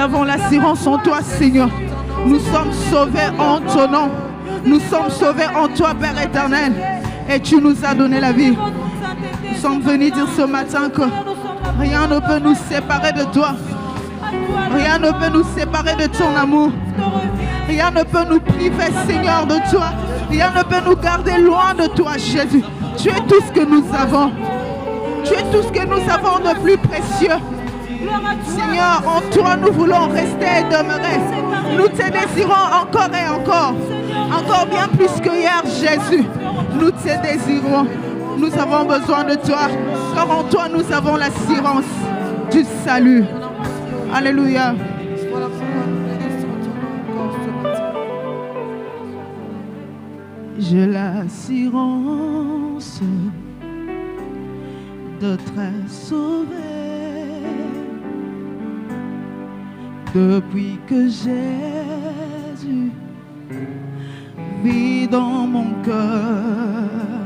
avons l'assurance en toi, Seigneur. Nous sommes sauvés en ton nom. Nous sommes sauvés en toi, Père éternel. Et tu nous as donné la vie. Nous sommes venus dire ce matin que rien ne peut nous séparer de toi. Rien ne peut nous séparer de ton amour. Rien ne peut nous priver, Seigneur, de toi. Rien ne peut nous garder loin de toi, Jésus. Tu es tout ce que nous avons. Tu es tout ce que nous avons de plus précieux. Seigneur, en toi nous voulons rester et demeurer. Nous te désirons encore et encore. Encore bien plus que hier, Jésus. Nous te désirons. Nous avons besoin de toi. Car en toi nous avons l'assurance du salut. Alléluia. J'ai l'assurance d'être sauvé depuis que Jésus vit dans mon cœur.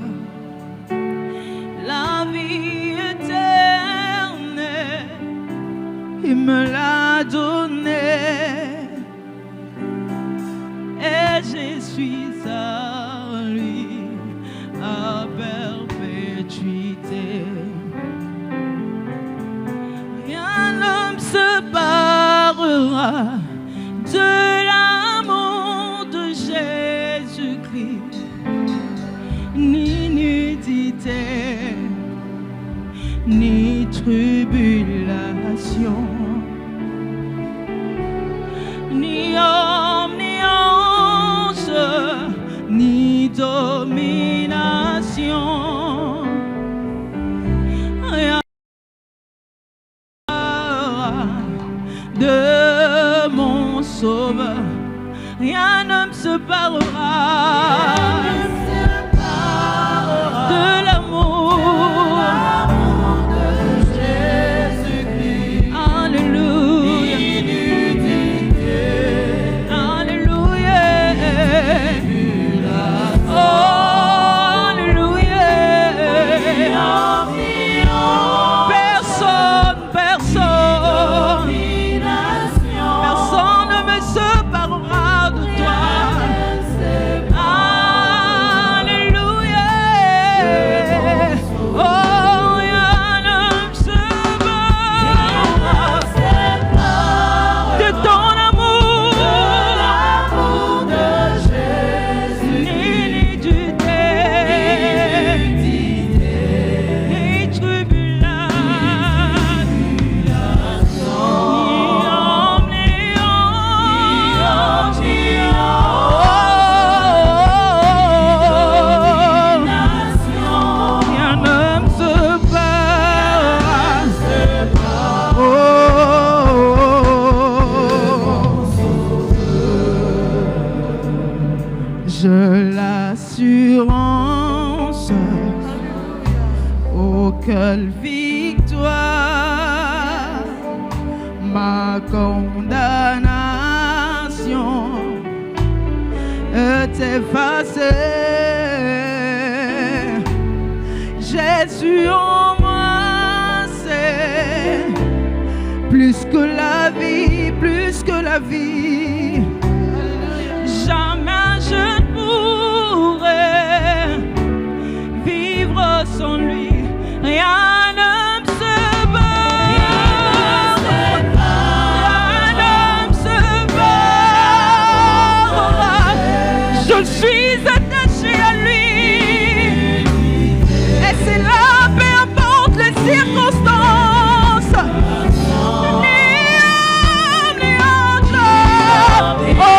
La vie éternelle, il me l'a donnée et je suis à lui à perpétuité. Rien ne me séparera de l'amour de Jésus-Christ, ni nudité, ni tribulation, ni homme, ni ange, ni domination. Rien de mon sauveur, rien ne me séparera de l'amour de Jésus-Christ. Alléluia. Alléluia. Oh, alléluia. Personne ne me séparera de toi. Alléluia. Oh, rien ne me séparera de ton amour de Jésus. Ni nudité, ni tribulation, ni homme, ni ange, rien ne me séparera. Oh, je l'assurance, oh quelle victoire, ma condamnation est effacée. Jésus en moi, c'est plus que la vie, plus que la vie. Jamais je ne pourrais vivre sans lui. Rien ne me sépare. Rien ne me séparera. Je suis attaché à lui. Et c'est là, peu importe les circonstances. Ni homme, ni ange. Oh,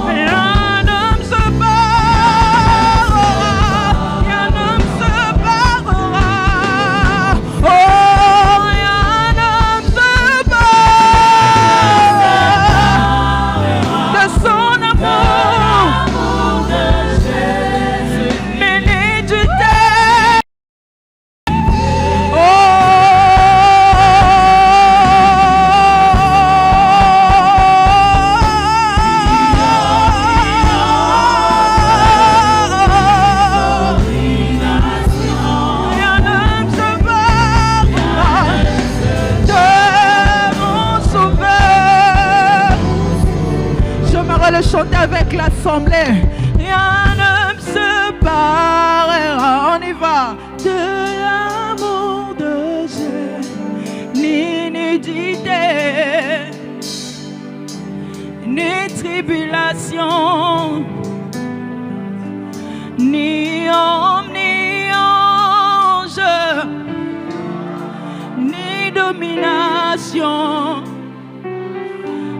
rien ne me séparera. Rien ne me séparera. Oh, rien ne me séparera. va le chanter avec l'assemblée. Rien ne me séparera. On y va. De l'amour de Jésus, ni nudité, ni tribulation, ni homme, ni ange, ni domination.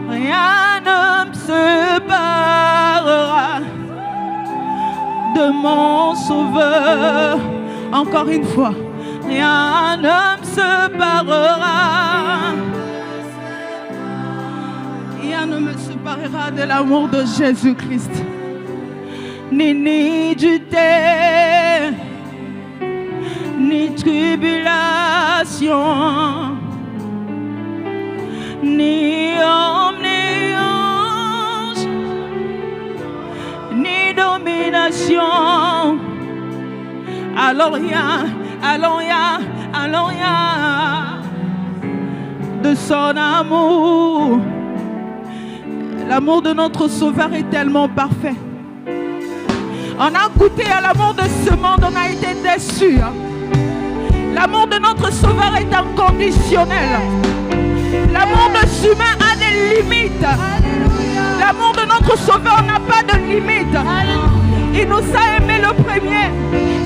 Rien ne me séparera de mon Sauveur. Encore une fois. Rien ne me séparera. Rien ne me séparera de l'amour de Jésus-Christ. Ni nudité, ni tribulation, ni homme, ni ange, ni domination. Alors rien de son amour. L'amour de notre Sauveur est tellement parfait. On a goûté à l'amour de ce monde, on a été déçus. L'amour de notre Sauveur est inconditionnel. L'amour de l'humain a des limites. L'amour de notre Sauveur n'a pas de limites. Il nous a aimés le premier.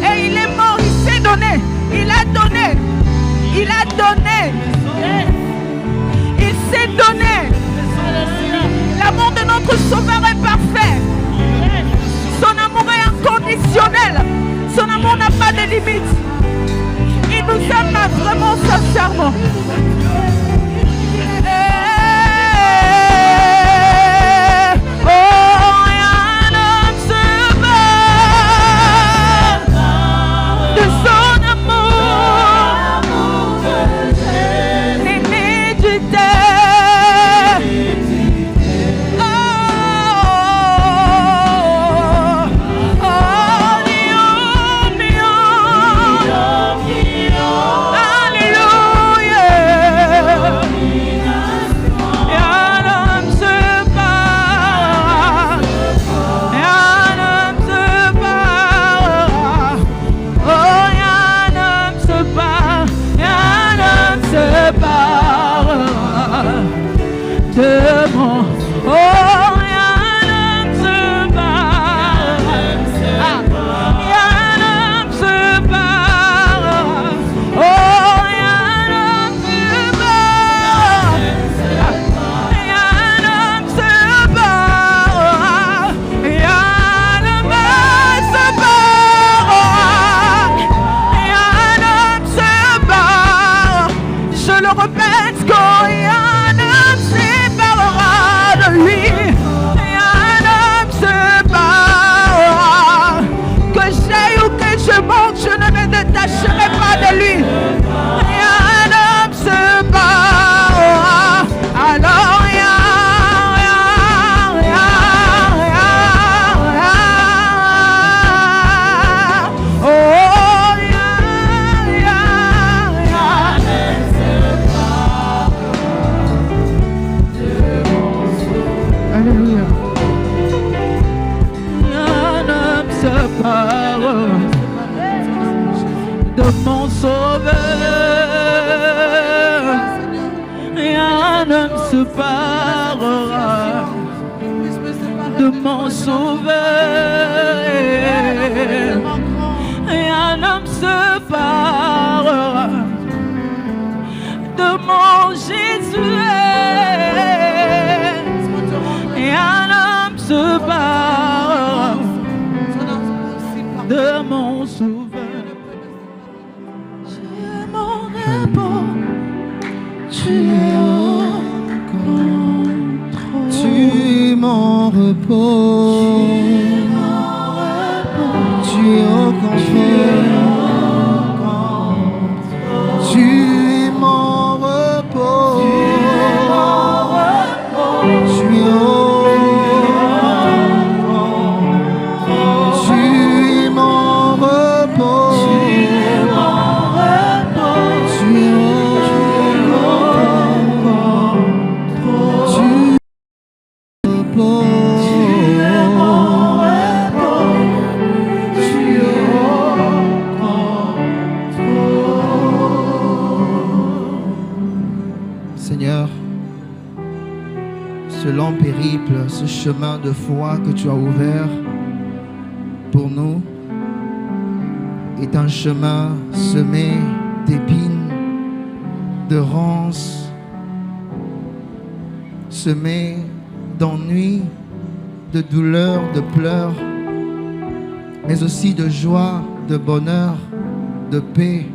Et il est mort, il s'est donné. Il a donné. Il a donné. Il s'est donné. L'amour de notre Sauveur est parfait. Son amour est inconditionnel. Son amour n'a pas de limites. Il nous aime vraiment sincèrement. De mon Sauveur, rien ne me séparera de mon Jésus, rien ne me séparera de mon Sauveur. J'ai mon repos, tu es au contrôle. Tu es mon repos, tu es au contrôle. Tu es mon repos, tu es au contrôle. Tu es mon repos, tu es au contrôle. ce long périple, ce chemin de foi que tu as ouvert pour nous est un chemin semé d'épines, de ronces, semé d'ennuis, de douleurs, de pleurs, mais aussi de joie, de bonheur, de paix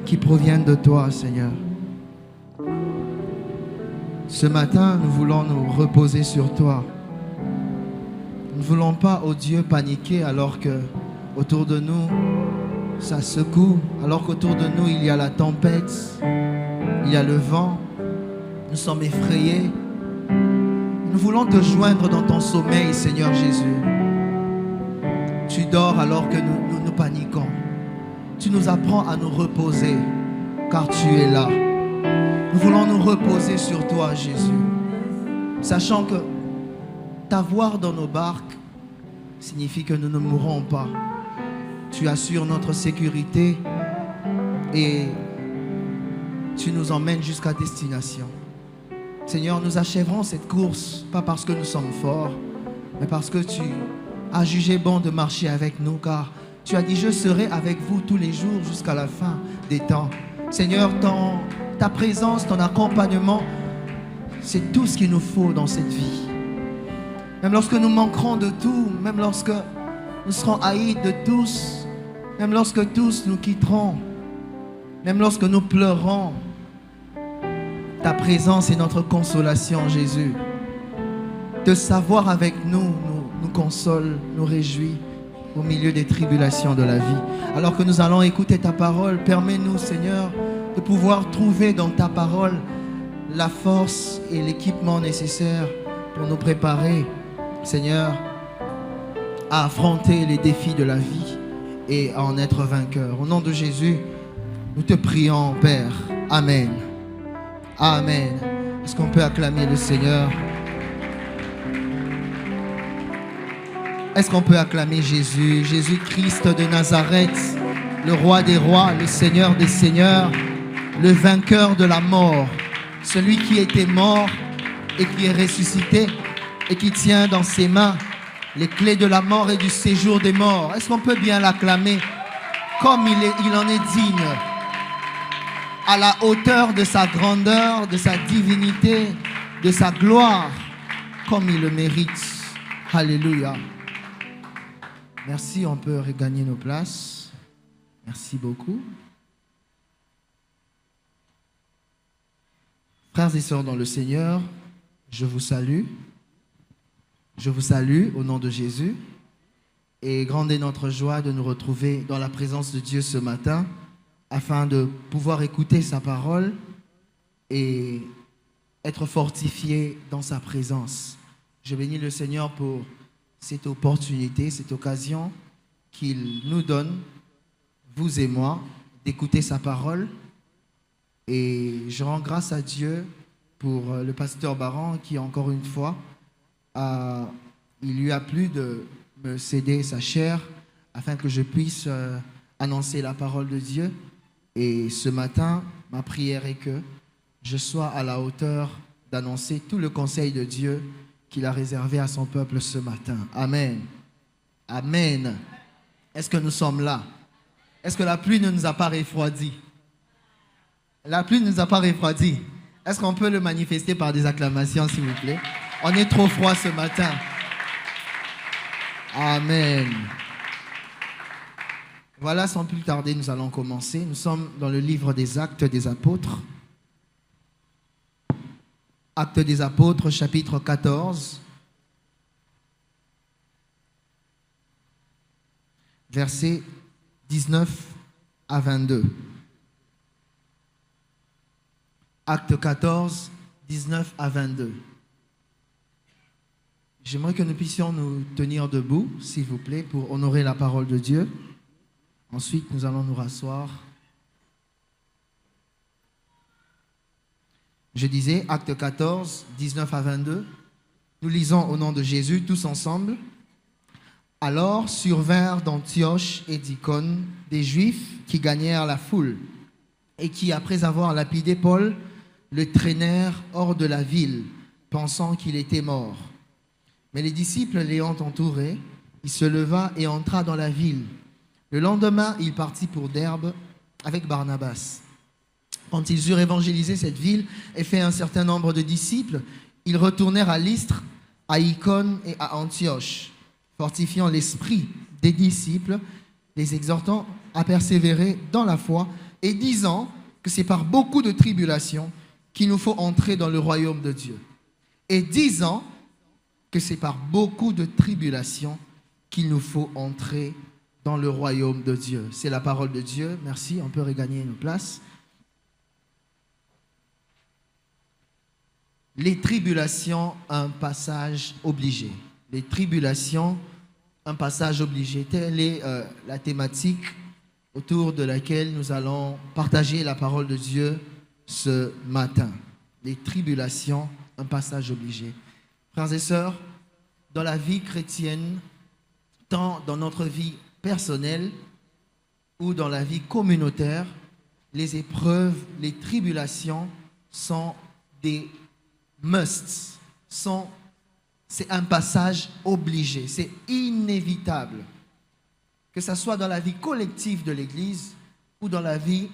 qui proviennent de toi, Seigneur. Ce matin, nous voulons nous reposer sur toi. Nous ne voulons pas, oh Dieu, paniquer alors que autour de nous, ça secoue, alors qu'autour de nous, il y a la tempête, il y a le vent. Nous sommes effrayés. Nous voulons te joindre dans ton sommeil, Seigneur Jésus. Tu dors alors que nous paniquons. Tu nous apprends à nous reposer, car tu es là. Nous voulons nous reposer sur toi, Jésus, sachant que t'avoir dans nos barques signifie que nous ne mourrons pas. Tu assures notre sécurité et tu nous emmènes jusqu'à destination. Seigneur, nous achèverons cette course, pas parce que nous sommes forts, mais parce que tu as jugé bon de marcher avec nous, car tu as dit, je serai avec vous tous les jours jusqu'à la fin des temps. Seigneur, ta présence, ton accompagnement, c'est tout ce qu'il nous faut dans cette vie. Même lorsque nous manquerons de tout, même lorsque nous serons haïs de tous, même lorsque tous nous quitteront, même lorsque nous pleurons, ta présence est notre consolation, Jésus. De savoir avec nous console, nous réjouit au milieu des tribulations de la vie. Alors que nous allons écouter ta parole, permets-nous, Seigneur, de pouvoir trouver dans ta parole la force et l'équipement nécessaire pour nous préparer, Seigneur, à affronter les défis de la vie et à en être vainqueurs. Au nom de Jésus, nous te prions, Père. Amen. Amen. Est-ce qu'on peut acclamer le Seigneur? Est-ce qu'on peut acclamer Jésus, Jésus-Christ de Nazareth, le roi des rois, le Seigneur des seigneurs, le vainqueur de la mort, celui qui était mort et qui est ressuscité et qui tient dans ses mains les clés de la mort et du séjour des morts. Est-ce qu'on peut bien l'acclamer comme il en est digne, à la hauteur de sa grandeur, de sa divinité, de sa gloire, comme il le mérite. Alléluia. Merci, on peut regagner nos places. Merci beaucoup. Frères et sœurs dans le Seigneur, je vous salue. Je vous salue au nom de Jésus. Et grande est notre joie de nous retrouver dans la présence de Dieu ce matin afin de pouvoir écouter sa parole et être fortifié dans sa présence. Je bénis le Seigneur pour cette opportunité, cette occasion qu'il nous donne, vous et moi, d'écouter sa parole. Et je rends grâce à Dieu pour le pasteur Baran qui, encore une fois, il lui a plu de me céder sa chair afin que je puisse annoncer la parole de Dieu. Et ce matin, ma prière est que je sois à la hauteur d'annoncer tout le conseil de Dieu qu'il a réservé à son peuple ce matin. Amen. Amen. Est-ce que nous sommes là? Est-ce que la pluie ne nous a pas refroidis? La pluie ne nous a pas refroidis. Est-ce qu'on peut le manifester par des acclamations, s'il vous plaît? On est trop froid ce matin. Amen. Voilà, sans plus tarder, nous allons commencer. Nous sommes dans le livre des Actes des Apôtres. Actes des Apôtres, chapitre 14, versets 19 à 22. Acte 14, 19 à 22. J'aimerais que nous puissions nous tenir debout, s'il vous plaît, pour honorer la parole de Dieu. Ensuite, nous allons nous rasseoir. Je disais, Acte 14, 19 à 22. Nous lisons au nom de Jésus, tous ensemble. Alors survinrent d'Antioche et d'Icône des Juifs qui gagnèrent la foule et qui, après avoir lapidé Paul, le traînèrent hors de la ville pensant qu'il était mort. Mais les disciples l'ayant entouré, il se leva et entra dans la ville. Le lendemain, il partit pour Derbe avec Barnabas. Quand ils eurent évangélisé cette ville et fait un certain nombre de disciples, ils retournèrent à Lystre, à Icône et à Antioche, fortifiant l'esprit des disciples, les exhortant à persévérer dans la foi et disant que c'est par beaucoup de tribulations qu'il nous faut entrer dans le royaume de Dieu. Et disant que c'est par beaucoup de tribulations qu'il nous faut entrer dans le royaume de Dieu. C'est la parole de Dieu. Merci, on peut regagner nos places. Les tribulations, un passage obligé. Les tribulations, un passage obligé. Telle est la thématique autour de laquelle nous allons partager la parole de Dieu ce matin. Les tribulations, un passage obligé. Frères et sœurs, dans la vie chrétienne, tant dans notre vie personnelle ou dans la vie communautaire, les épreuves, les tribulations sont des musts, c'est un passage obligé, c'est inévitable. Que ce soit dans la vie collective de l'Église ou dans la vie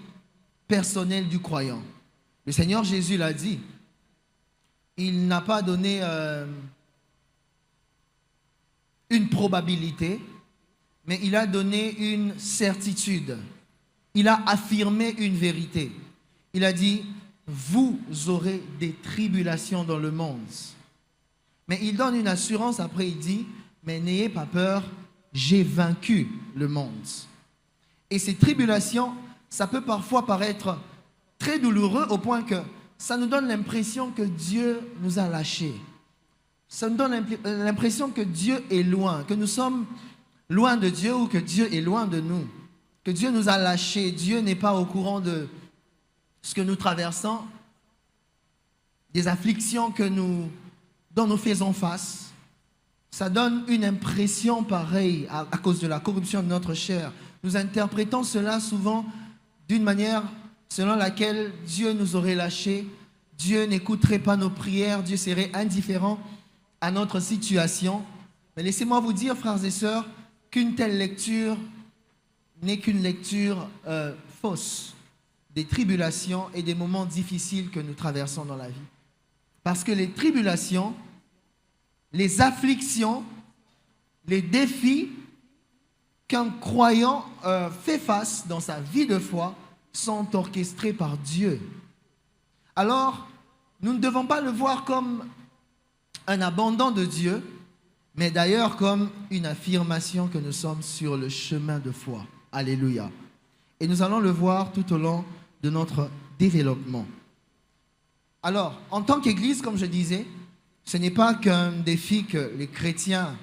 personnelle du croyant. Le Seigneur Jésus l'a dit, il n'a pas donné une probabilité, mais il a donné une certitude. Il a affirmé une vérité. Il a dit, vous aurez des tribulations dans le monde. Mais il donne une assurance, après il dit, mais n'ayez pas peur, j'ai vaincu le monde. Et ces tribulations, ça peut parfois paraître très douloureux au point que ça nous donne l'impression que Dieu nous a lâchés. Ça nous donne l'impression que Dieu est loin, que nous sommes loin de Dieu ou que Dieu est loin de nous. Que Dieu nous a lâchés, Dieu n'est pas au courant de ce que nous traversons, des afflictions dont nous faisons face. Ça donne une impression pareille à cause de la corruption de notre chair. Nous interprétons cela souvent d'une manière selon laquelle Dieu nous aurait lâchés, Dieu n'écouterait pas nos prières, Dieu serait indifférent à notre situation. Mais laissez-moi vous dire, frères et sœurs, qu'une telle lecture n'est qu'une lecture fausse des tribulations et des moments difficiles que nous traversons dans la vie. Parce que les tribulations, les afflictions, les défis qu'un croyant fait face dans sa vie de foi sont orchestrés par Dieu. Alors, nous ne devons pas le voir comme un abandon de Dieu, mais d'ailleurs comme une affirmation que nous sommes sur le chemin de foi. Alléluia. Et nous allons le voir tout au long de notre développement. Alors, en tant qu'Église, comme je disais, ce n'est pas qu'un défi que les chrétiens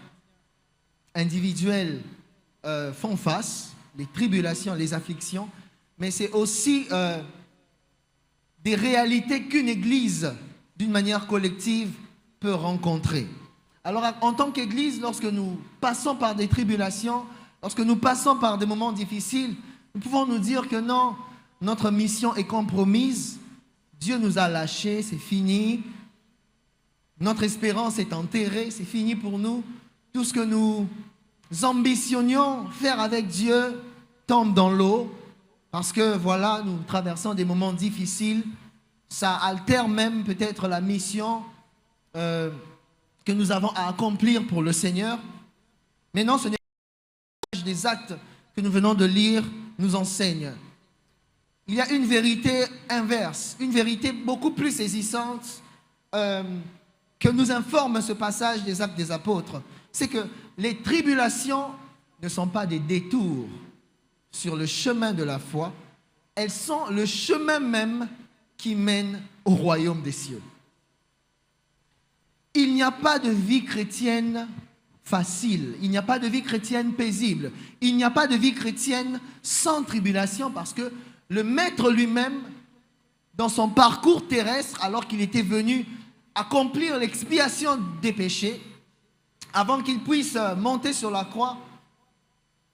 individuels font face, les tribulations, les afflictions, mais c'est aussi des réalités qu'une Église, d'une manière collective, peut rencontrer. Alors, en tant qu'Église, lorsque nous passons par des tribulations, lorsque nous passons par des moments difficiles, nous pouvons nous dire que non, notre mission est compromise, Dieu nous a lâchés, c'est fini, notre espérance est enterrée, c'est fini pour nous, tout ce que nous ambitionnions faire avec Dieu tombe dans l'eau, parce que voilà, nous traversons des moments difficiles, ça altère même peut-être la mission que nous avons à accomplir pour le Seigneur. Mais non, ce n'est pas des actes que nous venons de lire nous enseignent. Il y a une vérité inverse, une vérité beaucoup plus saisissante que nous informe ce passage des Actes des Apôtres. C'est que les tribulations ne sont pas des détours sur le chemin de la foi, elles sont le chemin même qui mène au royaume des cieux. Il n'y a pas de vie chrétienne facile, il n'y a pas de vie chrétienne paisible, il n'y a pas de vie chrétienne sans tribulation, parce que le Maître lui-même, dans son parcours terrestre, alors qu'il était venu accomplir l'expiation des péchés, avant qu'il puisse monter sur la croix,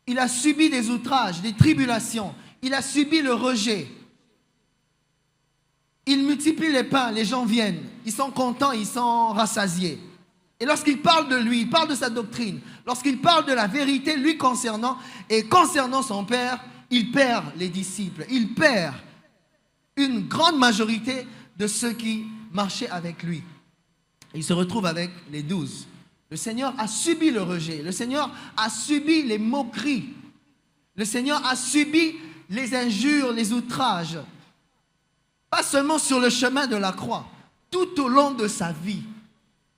il a subi des outrages, des tribulations, il a subi le rejet. Il multiplie les pains, les gens viennent. ils sont contents, ils sont rassasiés. Et lorsqu'il parle de lui, il parle de sa doctrine, lorsqu'il parle de la vérité lui concernant, et concernant son Père, il perd les disciples, il perd une grande majorité de ceux qui marchaient avec lui. Il se retrouve avec les 12. Le Seigneur a subi le rejet, le Seigneur a subi les moqueries, le Seigneur a subi les injures, les outrages, pas seulement sur le chemin de la croix, tout au long de sa vie.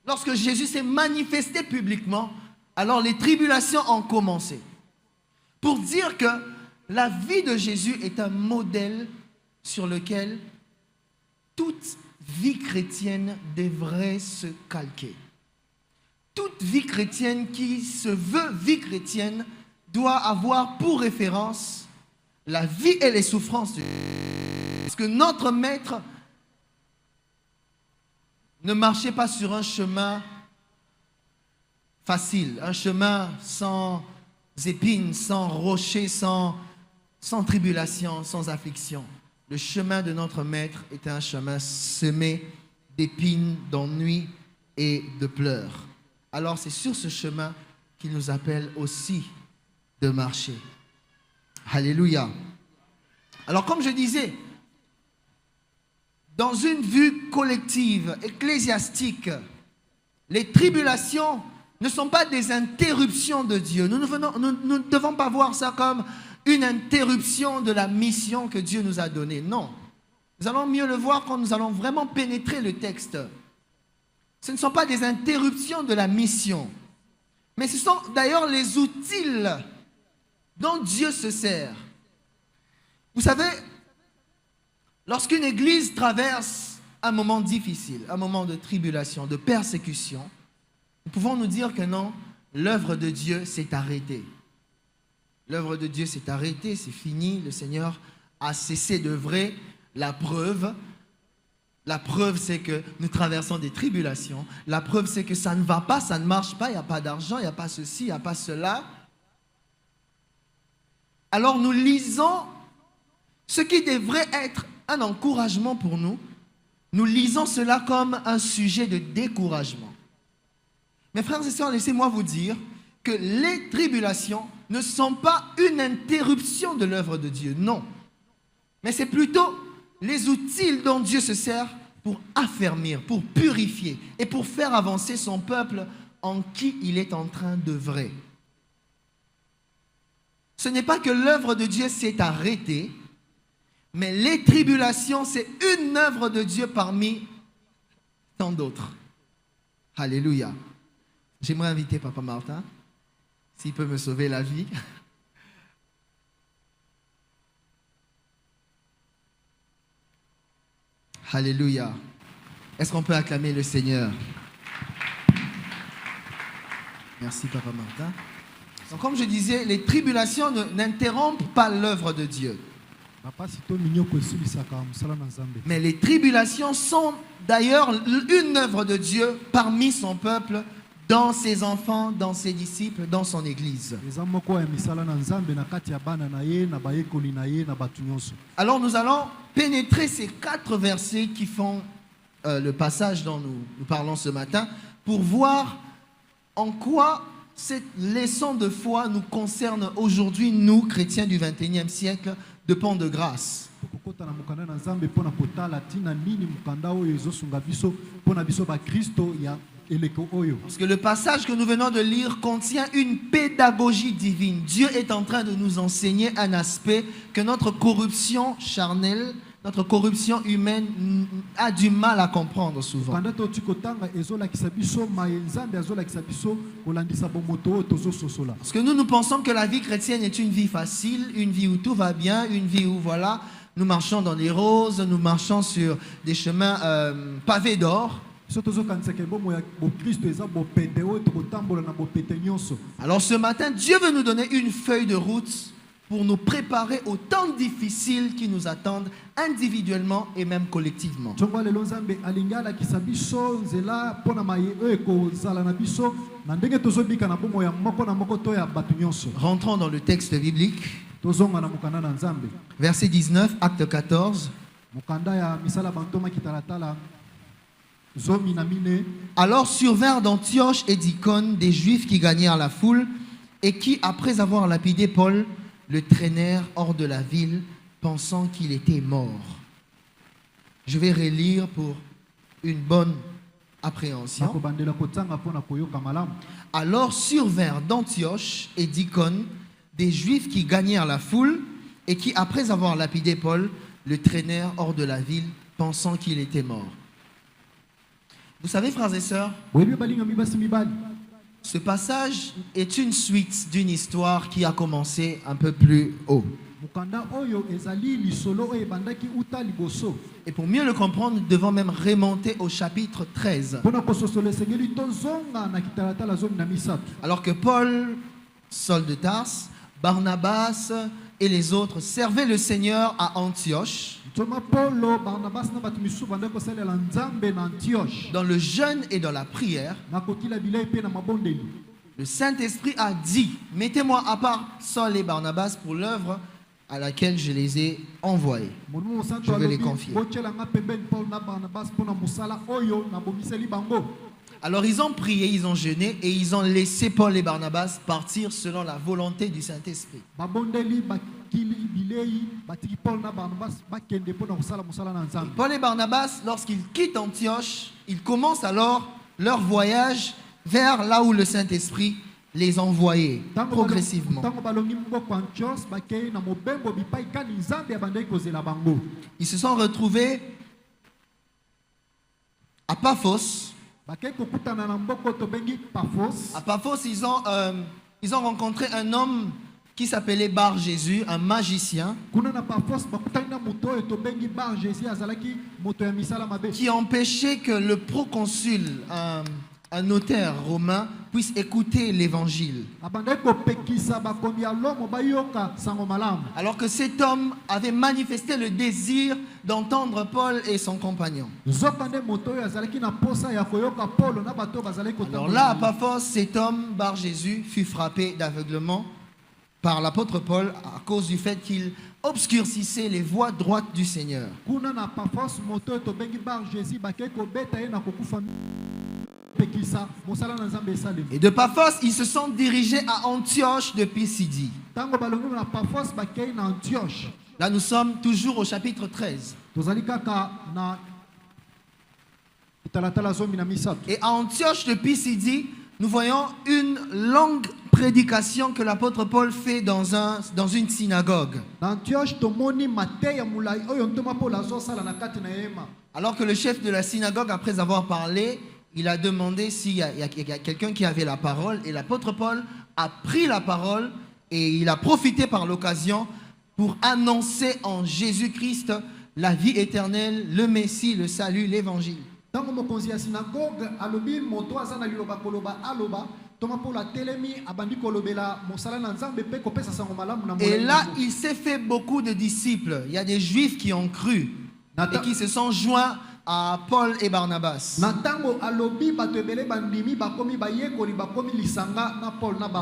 Lorsque Jésus s'est manifesté publiquement, alors les tribulations ont commencé. Pour dire que la vie de Jésus est un modèle sur lequel toute vie chrétienne devrait se calquer. Toute vie chrétienne qui se veut vie chrétienne doit avoir pour référence la vie et les souffrances de Jésus. Parce que notre Maître ne marchez pas sur un chemin facile, un chemin sans épines, sans rochers, sans tribulation, sans affliction. Le chemin de notre Maître est un chemin semé d'épines, d'ennuis et de pleurs. Alors c'est sur ce chemin qu'il nous appelle aussi de marcher. Alléluia. Alors comme je disais, dans une vue collective, ecclésiastique, les tribulations ne sont pas des interruptions de Dieu. Nous ne devons pas voir ça comme une interruption de la mission que Dieu nous a donnée. Non. Nous allons mieux le voir quand nous allons vraiment pénétrer le texte. Ce ne sont pas des interruptions de la mission. Mais ce sont d'ailleurs les outils dont Dieu se sert. Vous savez, lorsqu'une église traverse un moment difficile, un moment de tribulation, de persécution, nous pouvons nous dire que non, l'œuvre de Dieu s'est arrêtée. L'œuvre de Dieu s'est arrêtée, c'est fini, le Seigneur a cessé d'œuvrer. La preuve c'est que nous traversons des tribulations. La preuve c'est que ça ne va pas, ça ne marche pas, il n'y a pas d'argent, il n'y a pas ceci, il n'y a pas cela. Alors nous lisons ce qui devrait être un encouragement pour nous. Nous lisons cela comme un sujet de découragement. Mes frères et sœurs, laissez-moi vous dire que les tribulations ne sont pas une interruption de l'œuvre de Dieu, non. Mais c'est plutôt les outils dont Dieu se sert pour affermir, pour purifier et pour faire avancer son peuple en qui il est en train d'œuvrer. Ce n'est pas que l'œuvre de Dieu s'est arrêtée, mais les tribulations, c'est une œuvre de Dieu parmi tant d'autres. Alléluia. J'aimerais inviter Papa Martin, s'il peut me sauver la vie. Alléluia. Est-ce qu'on peut acclamer le Seigneur? Merci Papa Martin. Donc, comme je disais, les tribulations n'interrompent pas l'œuvre de Dieu. Mais les tribulations sont d'ailleurs une œuvre de Dieu parmi son peuple, dans ses enfants, dans ses disciples, dans son église. Alors nous allons pénétrer ces 4 versets qui font le passage dont nous parlons ce matin pour voir en quoi cette leçon de foi nous concerne aujourd'hui, nous, chrétiens du 21e siècle, de Pont de Grâce. Parce que le passage que nous venons de lire contient une pédagogie divine. Dieu est en train de nous enseigner un aspect que notre corruption charnelle, notre corruption humaine a du mal à comprendre souvent. Parce que nous pensons que la vie chrétienne est une vie facile, une vie où tout va bien, une vie où voilà, nous marchons dans les roses, nous marchons sur des chemins pavés d'or. Alors ce matin, Dieu veut nous donner une feuille de route pour nous préparer aux temps difficiles qui nous attendent individuellement et même collectivement. Rentrons dans le texte biblique. Verset 19, acte 14. Alors survinrent d'Antioche et d'Icône des Juifs qui gagnèrent la foule et qui, après avoir lapidé Paul, le traînèrent hors de la ville, pensant qu'il était mort. Je vais relire pour une bonne appréhension. Alors survinrent d'Antioche et d'Icône des Juifs qui gagnèrent la foule et qui, après avoir lapidé Paul, le traînèrent hors de la ville, pensant qu'il était mort. Vous savez, frères et sœurs, ce passage est une suite d'une histoire qui a commencé un peu plus haut. Et pour mieux le comprendre, nous devons même remonter au chapitre 13. Alors que Paul, Saul de Tarse, Barnabas et les autres servaient le Seigneur à Antioche, dans le jeûne et dans la prière. Le Saint-Esprit a dit: mettez-moi à part Saul et Barnabas pour l'œuvre à laquelle je les ai envoyés. Je vais les confier. Alors ils ont prié, ils ont jeûné et ils ont laissé Paul et Barnabas partir selon la volonté du Saint-Esprit. Paul et Barnabas, lorsqu'ils quittent Antioche, ils commencent alors leur voyage vers là où le Saint-Esprit les envoyait progressivement. Ils se sont retrouvés à Paphos. À Paphos, ils ont rencontré un homme qui s'appelait Bar Jésus, un magicien, qui empêchait que le proconsul, un notaire romain, puisse écouter l'évangile. Alors que cet homme avait manifesté le désir d'entendre Paul et son compagnon. Alors là, à Paphos, cet homme, Bar Jésus, fut frappé d'aveuglement par l'apôtre Paul à cause du fait qu'il obscurcissait les voies droites du Seigneur. Et de Paphos, ils se sont dirigés à Antioche de Pisidie. Là, nous sommes toujours au chapitre 13. Et à Antioche de Pisidie, nous voyons une longue prédication que l'apôtre Paul fait dans une synagogue. Alors que le chef de la synagogue, après avoir parlé, il a demandé s'il y a quelqu'un qui avait la parole. Et l'apôtre Paul a pris la parole et il a profité par l'occasion pour annoncer en Jésus-Christ la vie éternelle, le Messie, le salut, l'évangile. Et là, il s'est fait beaucoup de disciples. Il y a des Juifs qui ont cru et qui se sont joints à Paul et Barnabas.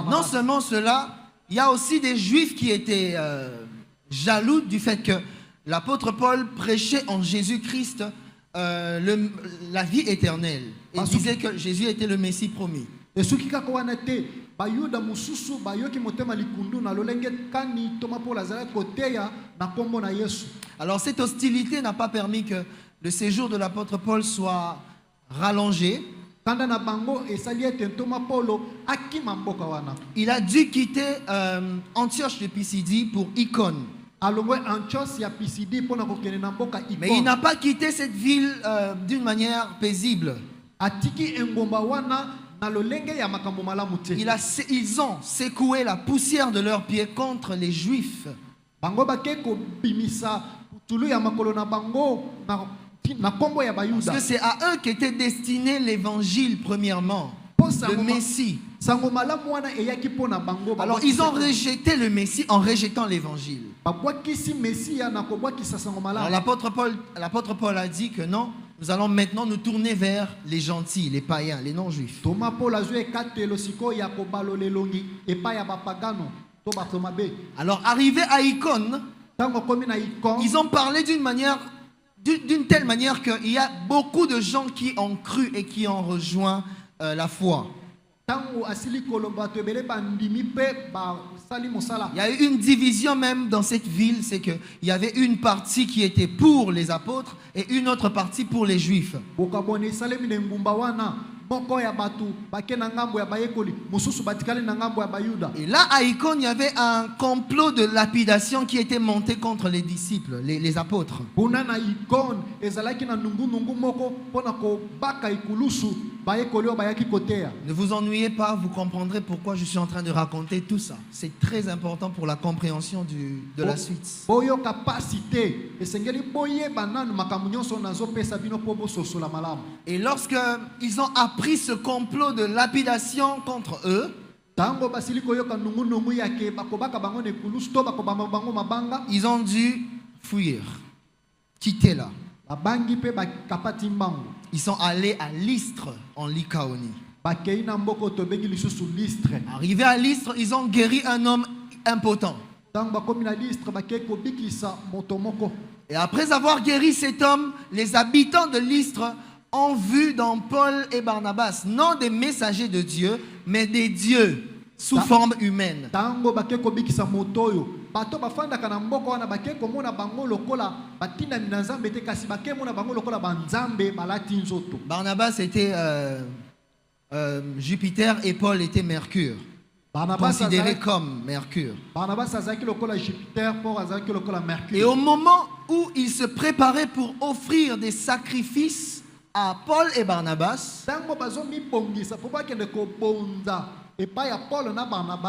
Non seulement cela, il y a aussi des Juifs qui étaient jaloux du fait que l'apôtre Paul prêchait en Jésus-Christ la vie éternelle. Il disait que Jésus était le Messie promis. Alors cette hostilité n'a pas permis que le séjour de l'apôtre Paul soit rallongé. Il a dû quitter Antioche de Pisidie pour Icône. Mais il n'a pas quitté cette ville d'une manière paisible. Ils ont secoué la poussière de leurs pieds contre les Juifs. Parce que c'est à eux qu'était destiné l'évangile premièrement, le Messie. Alors ils ont rejeté le Messie en rejetant l'évangile. Alors l'apôtre Paul a dit que non, nous allons maintenant nous tourner vers les gentils, les païens, les non-juifs. Alors arrivé à Icône, ils ont parlé d'une manière d'une telle manière qu'il y a beaucoup de gens qui ont cru et qui ont rejoint la foi. Il y a eu une division même dans cette ville, c'est qu'il y avait une partie qui était pour les apôtres et une autre partie pour les juifs. Et là à Icône, il y avait un complot de lapidation qui était monté contre les disciples, les apôtres. Ne vous ennuyez pas, vous comprendrez pourquoi je suis en train de raconter tout ça. C'est très important pour la compréhension de la suite. Et lorsque ils ont appris ce complot de lapidation contre eux, ils ont dû fuir, quitter là. Ils sont allés à Lystre, en Lycaonie. Arrivés à Lystre, ils ont guéri un homme impotent. Et après avoir guéri cet homme, les habitants de Lystre ont vu dans Paul et Barnabas non des messagers de Dieu, mais des dieux sous forme humaine. Barnabas était Jupiter et Paul était Mercure. Considéré comme Mercure. Et au moment où ils se préparaient pour offrir des sacrifices à Paul et Barnabas,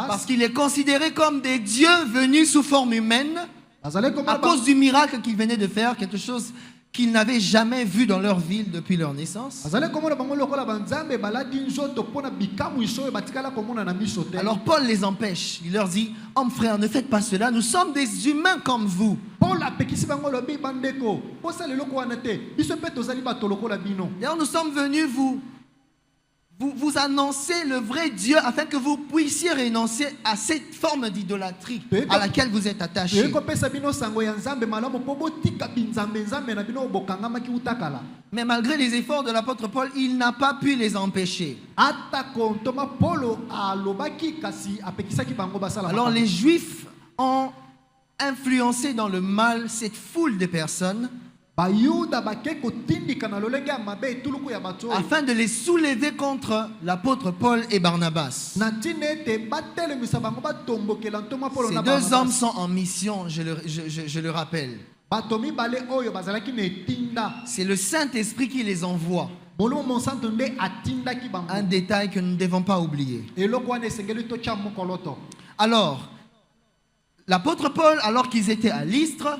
parce qu'il est considéré comme des dieux venus sous forme humaine, à cause du miracle qu'ils venaient de faire, quelque chose qu'ils n'avaient jamais vu dans leur ville depuis leur naissance. Alors Paul les empêche. Il leur dit: hommes frères, ne faites pas cela, nous sommes des humains comme vous. D'ailleurs, nous sommes venus vous annoncer le vrai Dieu afin que vous puissiez renoncer à cette forme d'idolâtrie à laquelle vous êtes attachés. Mais malgré les efforts de l'apôtre Paul, il n'a pas pu les empêcher. Alors les Juifs ont influencé dans le mal cette foule de personnes afin de les soulever contre l'apôtre Paul et Barnabas. Ces deux hommes sont en mission, je le rappelle. C'est le Saint-Esprit qui les envoie. Un détail que nous ne devons pas oublier. Alors, l'apôtre Paul, alors qu'ils étaient à Lystre,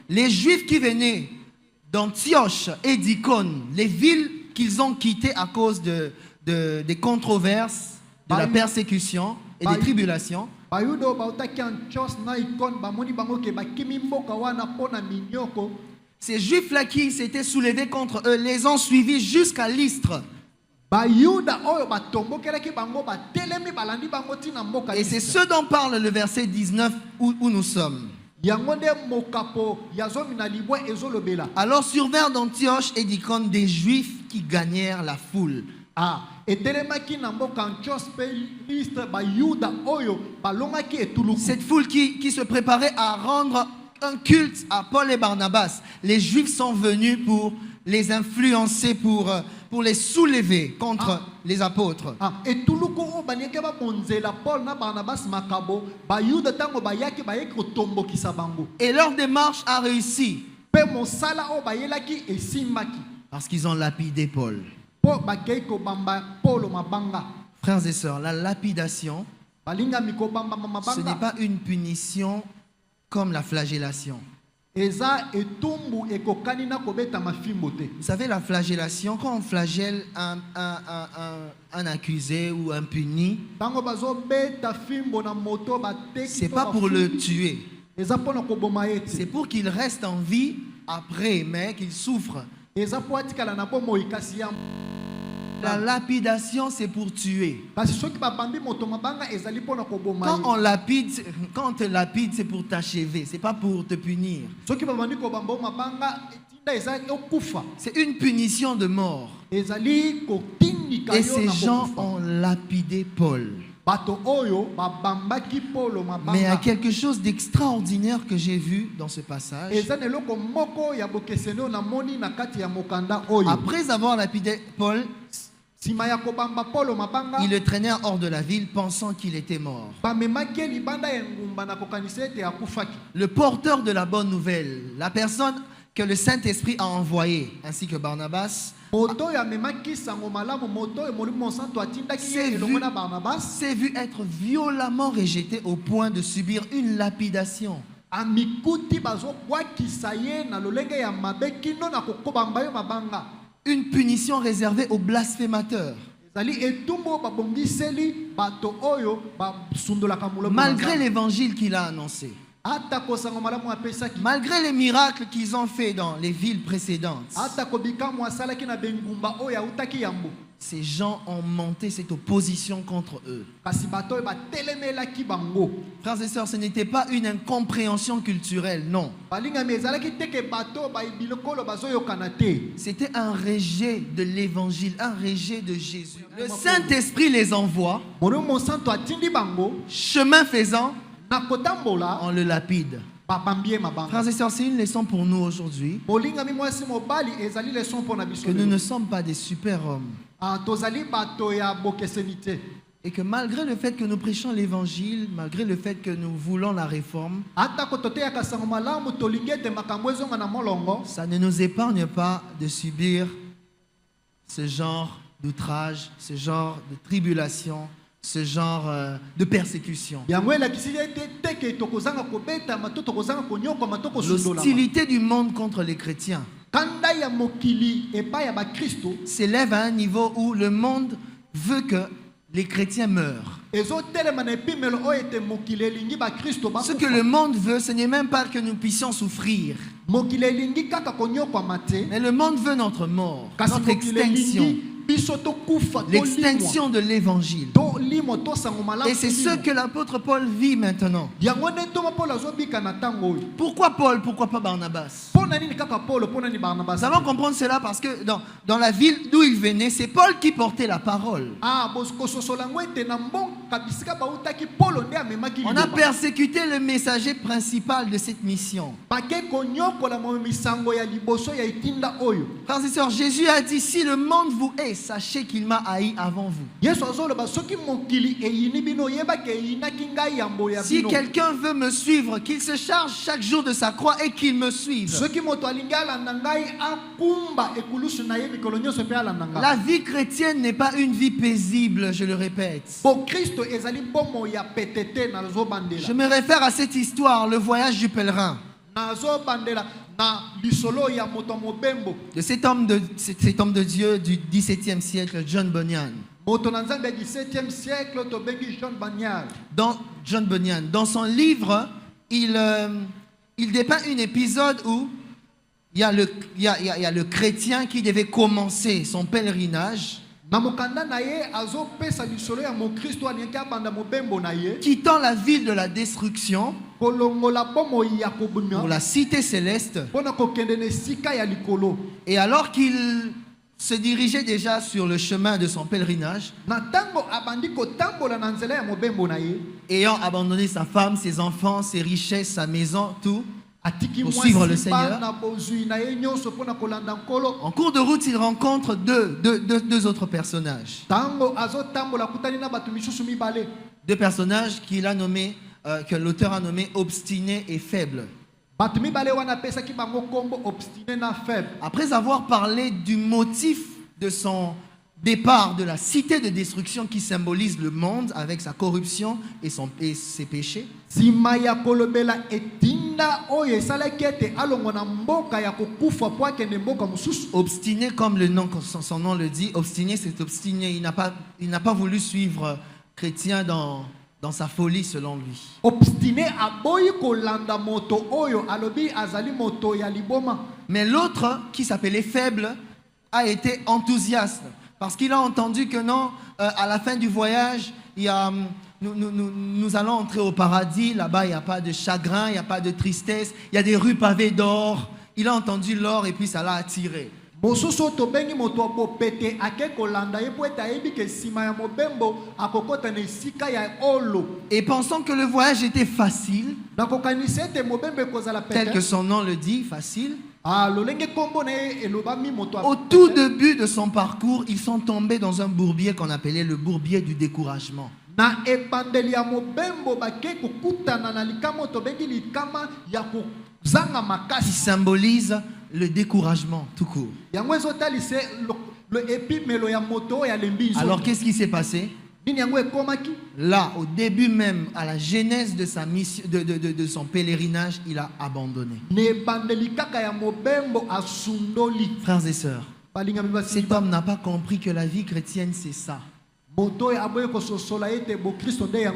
les Juifs qui venaient d'Antioche et d'Icône, les villes qu'ils ont quittées à cause des controverses, de la persécution et des tribulations, ces Juifs-là qui s'étaient soulevés contre eux les ont suivis jusqu'à Lystre. Et c'est ce dont parle le verset 19 où nous sommes. Alors survinrent d'Antioche et d'Icône des Juifs qui gagnèrent la foule. Cette foule qui se préparait à rendre un culte à Paul et Barnabas. Les Juifs sont venus pour les influencer, pour les soulever contre les apôtres. Et leur démarche a réussi parce qu'ils ont lapidé Paul. Frères et sœurs, la lapidation, ce n'est pas une punition comme la flagellation. Vous savez, la flagellation, quand on flagelle un accusé ou un puni, c'est pas pour le tuer. C'est pour qu'il reste en vie après, mais qu'il souffre. La lapidation, c'est pour tuer. Kasi soki babambi moto mabanga ezali pona koboma. Quand on te lapide, c'est pour t'achever, c'est pas pour te punir. Soki babambi kobamba mabanga etinda ezali okufa. C'est une punition de mort. Ezali kotindika yo. Et ces gens ont lapidé Paul. Bato oyo babambaki Paulo mabanga. Mais il y a quelque chose d'extraordinaire que j'ai vu dans ce passage. Ezali eloko moko ya bokeseno na moni na kati ya mokanda oyo. Après avoir lapidé Paul, sima ya kobamba Paulo mabanga, ils le traînèrent hors de la ville pensant qu'il était mort. bamemaki libanda ya ngumba na kokanisa ete akufaki. Le porteur de la bonne nouvelle, la personne que le Saint-Esprit a envoyée, ainsi que Barnabas, Moto ya memaki sango malamu moto e molimo santo atindaki ye elongo na Barnabas. s'est vu être violemment rejeté au point de subir une lapidation. Amikuti bazo kwakisa ye na lolenge ya mabe kino na kokobamba yo mabanga. Une punition réservée aux blasphémateurs. Ezali etumbo babongiseli bato oyo basundolaka mulo. Malgré l'évangile qu'il a annoncé, ata kosango malamu apesaki, malgré les miracles qu'ils ont fait dans les villes précédentes, ata kobikamu asalaki na bengumba oyo autaki yambo, ces gens ont monté cette opposition contre eux. kasi bato oyo batelemelaki bango. Frères et sœurs, ce n'était pas une incompréhension culturelle, non. Balingami ezalaki teke bato babilokolo bazoyokana te. C'était un rejet de l'évangile, un rejet de Jésus. Le Saint-Esprit les envoie, Molimo santo atindi bango chemin faisant, na kotambola on le lapide. babambie mabanga. Frères et sœurs, c'est une leçon pour nous aujourd'hui, Bolingami mwasi mobali ezali leçon pona biso. que nous ne sommes pas des super-hommes. Tozali bato ya bokeseni te. Et que malgré le fait que nous prêchons l'évangile, malgré le fait que nous voulons la réforme, Ata kototeaka sango malamu tolingi ete makambo ezonga na molongo, ça ne nous épargne pas de subir ce genre d'outrage, ce genre de tribulation, ce genre de persécution. yango elakisi ete teke tokozanga kobetama to tokozanga konyokoma to kosundolama. L'hostilité du monde contre les chrétiens Kanda ya mokili epai ya bakristo s'élève à un niveau où le monde veut que les chrétiens meurent. ezotelema na epimelo oyo ete mokili elingi bakristo Ce que le monde veut, ce n'est même pas que nous puissions souffrir, mokili elingi kaka konyokwama te, mais le monde veut notre mort, kasi notre mokili extinction, elingi biso tokufa l'extinction de l'évangile. tolimo tosango malamu. Et c'est ce que l'apôtre Paul vit maintenant. yango nde ntoma Paul azobika na ntango oyo. Pourquoi Paul? Pourquoi pas Barnabas? Mpona nini kaka Paulo, mpona nini Barnabas? Nous allons comprendre cela parce que dans la ville d'où il venait, c'est Paul qui portait la parole. bokososola yango ete na mboka bisika bautaki Paulo nde amemaki On a liloba. persécuté le messager principal de cette mission. bake konyokola misango ya liboso ya itinda oyo. Frères et sœurs, Jésus a dit, si le monde vous hait, sachez qu'il m'a haï avant vous. Yesu azoloba soki mokili eyini bino yebake eyinaki ngai yambo ya Si bino. quelqu'un veut me suivre, qu'il se charge chaque jour de sa croix et qu'il me suive. soki moto alingi alanda ngai akumba ekulusu na ye mikolo nyonso mpe alanda ngai. La vie chrétienne n'est pas une vie paisible, je le répète. Kristo ezali bomo ya petete na zobandela. Je me réfère à cette histoire, le voyage du pèlerin. Na zobandela na bisolo ya moto mobembo. De cet homme de Dieu du XVIIe siècle, John Bunyan. Moto na nzambe ya 17e siècle to bengi John Bunyan. John Bunyan, dans son livre, il dépeint un épisode où il y a le chrétien qui devait commencer son pèlerinage, Na mokanda na ye azopesa bisolo ya mokristo alingi abanda mobembo na ye. quittant la ville de la destruction Kolongola bomo ya kobuna. pour la cité céleste. Pona kokende na sika ya likolo. Et alors qu'il se dirigeait déjà sur le chemin de son pèlerinage, Na tango abandi kotambola na nzela ya mobembo na ye. ayant abandonné sa femme, ses enfants, ses richesses, sa maison, tout, Atiki pour suivre le mwasi Seigneur. na bozui na ye nyonso pona kolanda nkolo. En cours de route, il rencontre deux autres personnages. Tango azotambola kutani na bato misusu mibale. Deux personnages que l'auteur a nommé obstinés et faibles. Bato mibale wana pesaki bango kombo obstiné na faible. Après avoir parlé du motif de son départ de la cité de destruction qui symbolise le monde avec sa corruption et ses péchés, Sima ya kolobela etinda oyo esalaki ete alongo na mboka ya kokufa po akende mboka mosusu. obstiné comme son nom le dit, obstiné c'est obstiné. Il n'a pas voulu suivre chrétien dans sa folie selon lui. Obstiné aboyi kolanda moto oyo alobi azali moto ya liboma. Mais l'autre, qui s'appelait faible, a été enthousiaste. Parce qu'il a entendu que non, à la fin du voyage, il y a, nous allons entrer au paradis. Là-bas, il n'y a pas de chagrin, il n'y a pas de tristesse. Il y a des rues pavées d'or. Il a entendu l'or et puis ça l'a attiré. Et pensant que le voyage était facile, tel que son nom le dit, facile, au tout début de son parcours, ils sont tombés dans un bourbier qu'on appelait le bourbier du découragement. Qui symbolise le découragement tout court. Alors qu'est-ce qui s'est passé? Là, au début même, à la genèse de sa mission, de son pèlerinage, il a abandonné. Frères et sœurs, cet homme n'a pas compris que la vie chrétienne, c'est ça.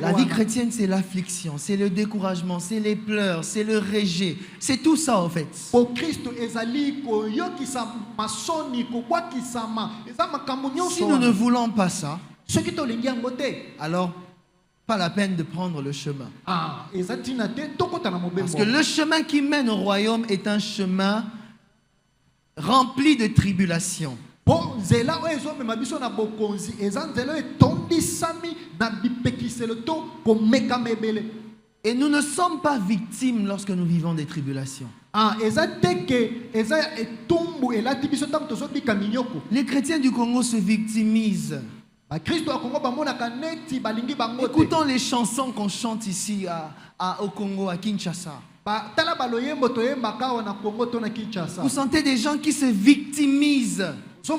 La vie chrétienne, c'est l'affliction, c'est le découragement, c'est les pleurs, c'est le rejet. C'est tout ça, en fait. Si nous ne voulons pas ça, alors pas la peine de prendre le chemin. Parce que le chemin qui mène au royaume est un chemin rempli de tribulations. Et nous ne sommes pas victimes lorsque nous vivons des tribulations. Les chrétiens du Congo se victimisent. Écoutons les chansons qu'on chante ici au Congo, à Kinshasa. Vous sentez des gens qui se victimisent. Oh,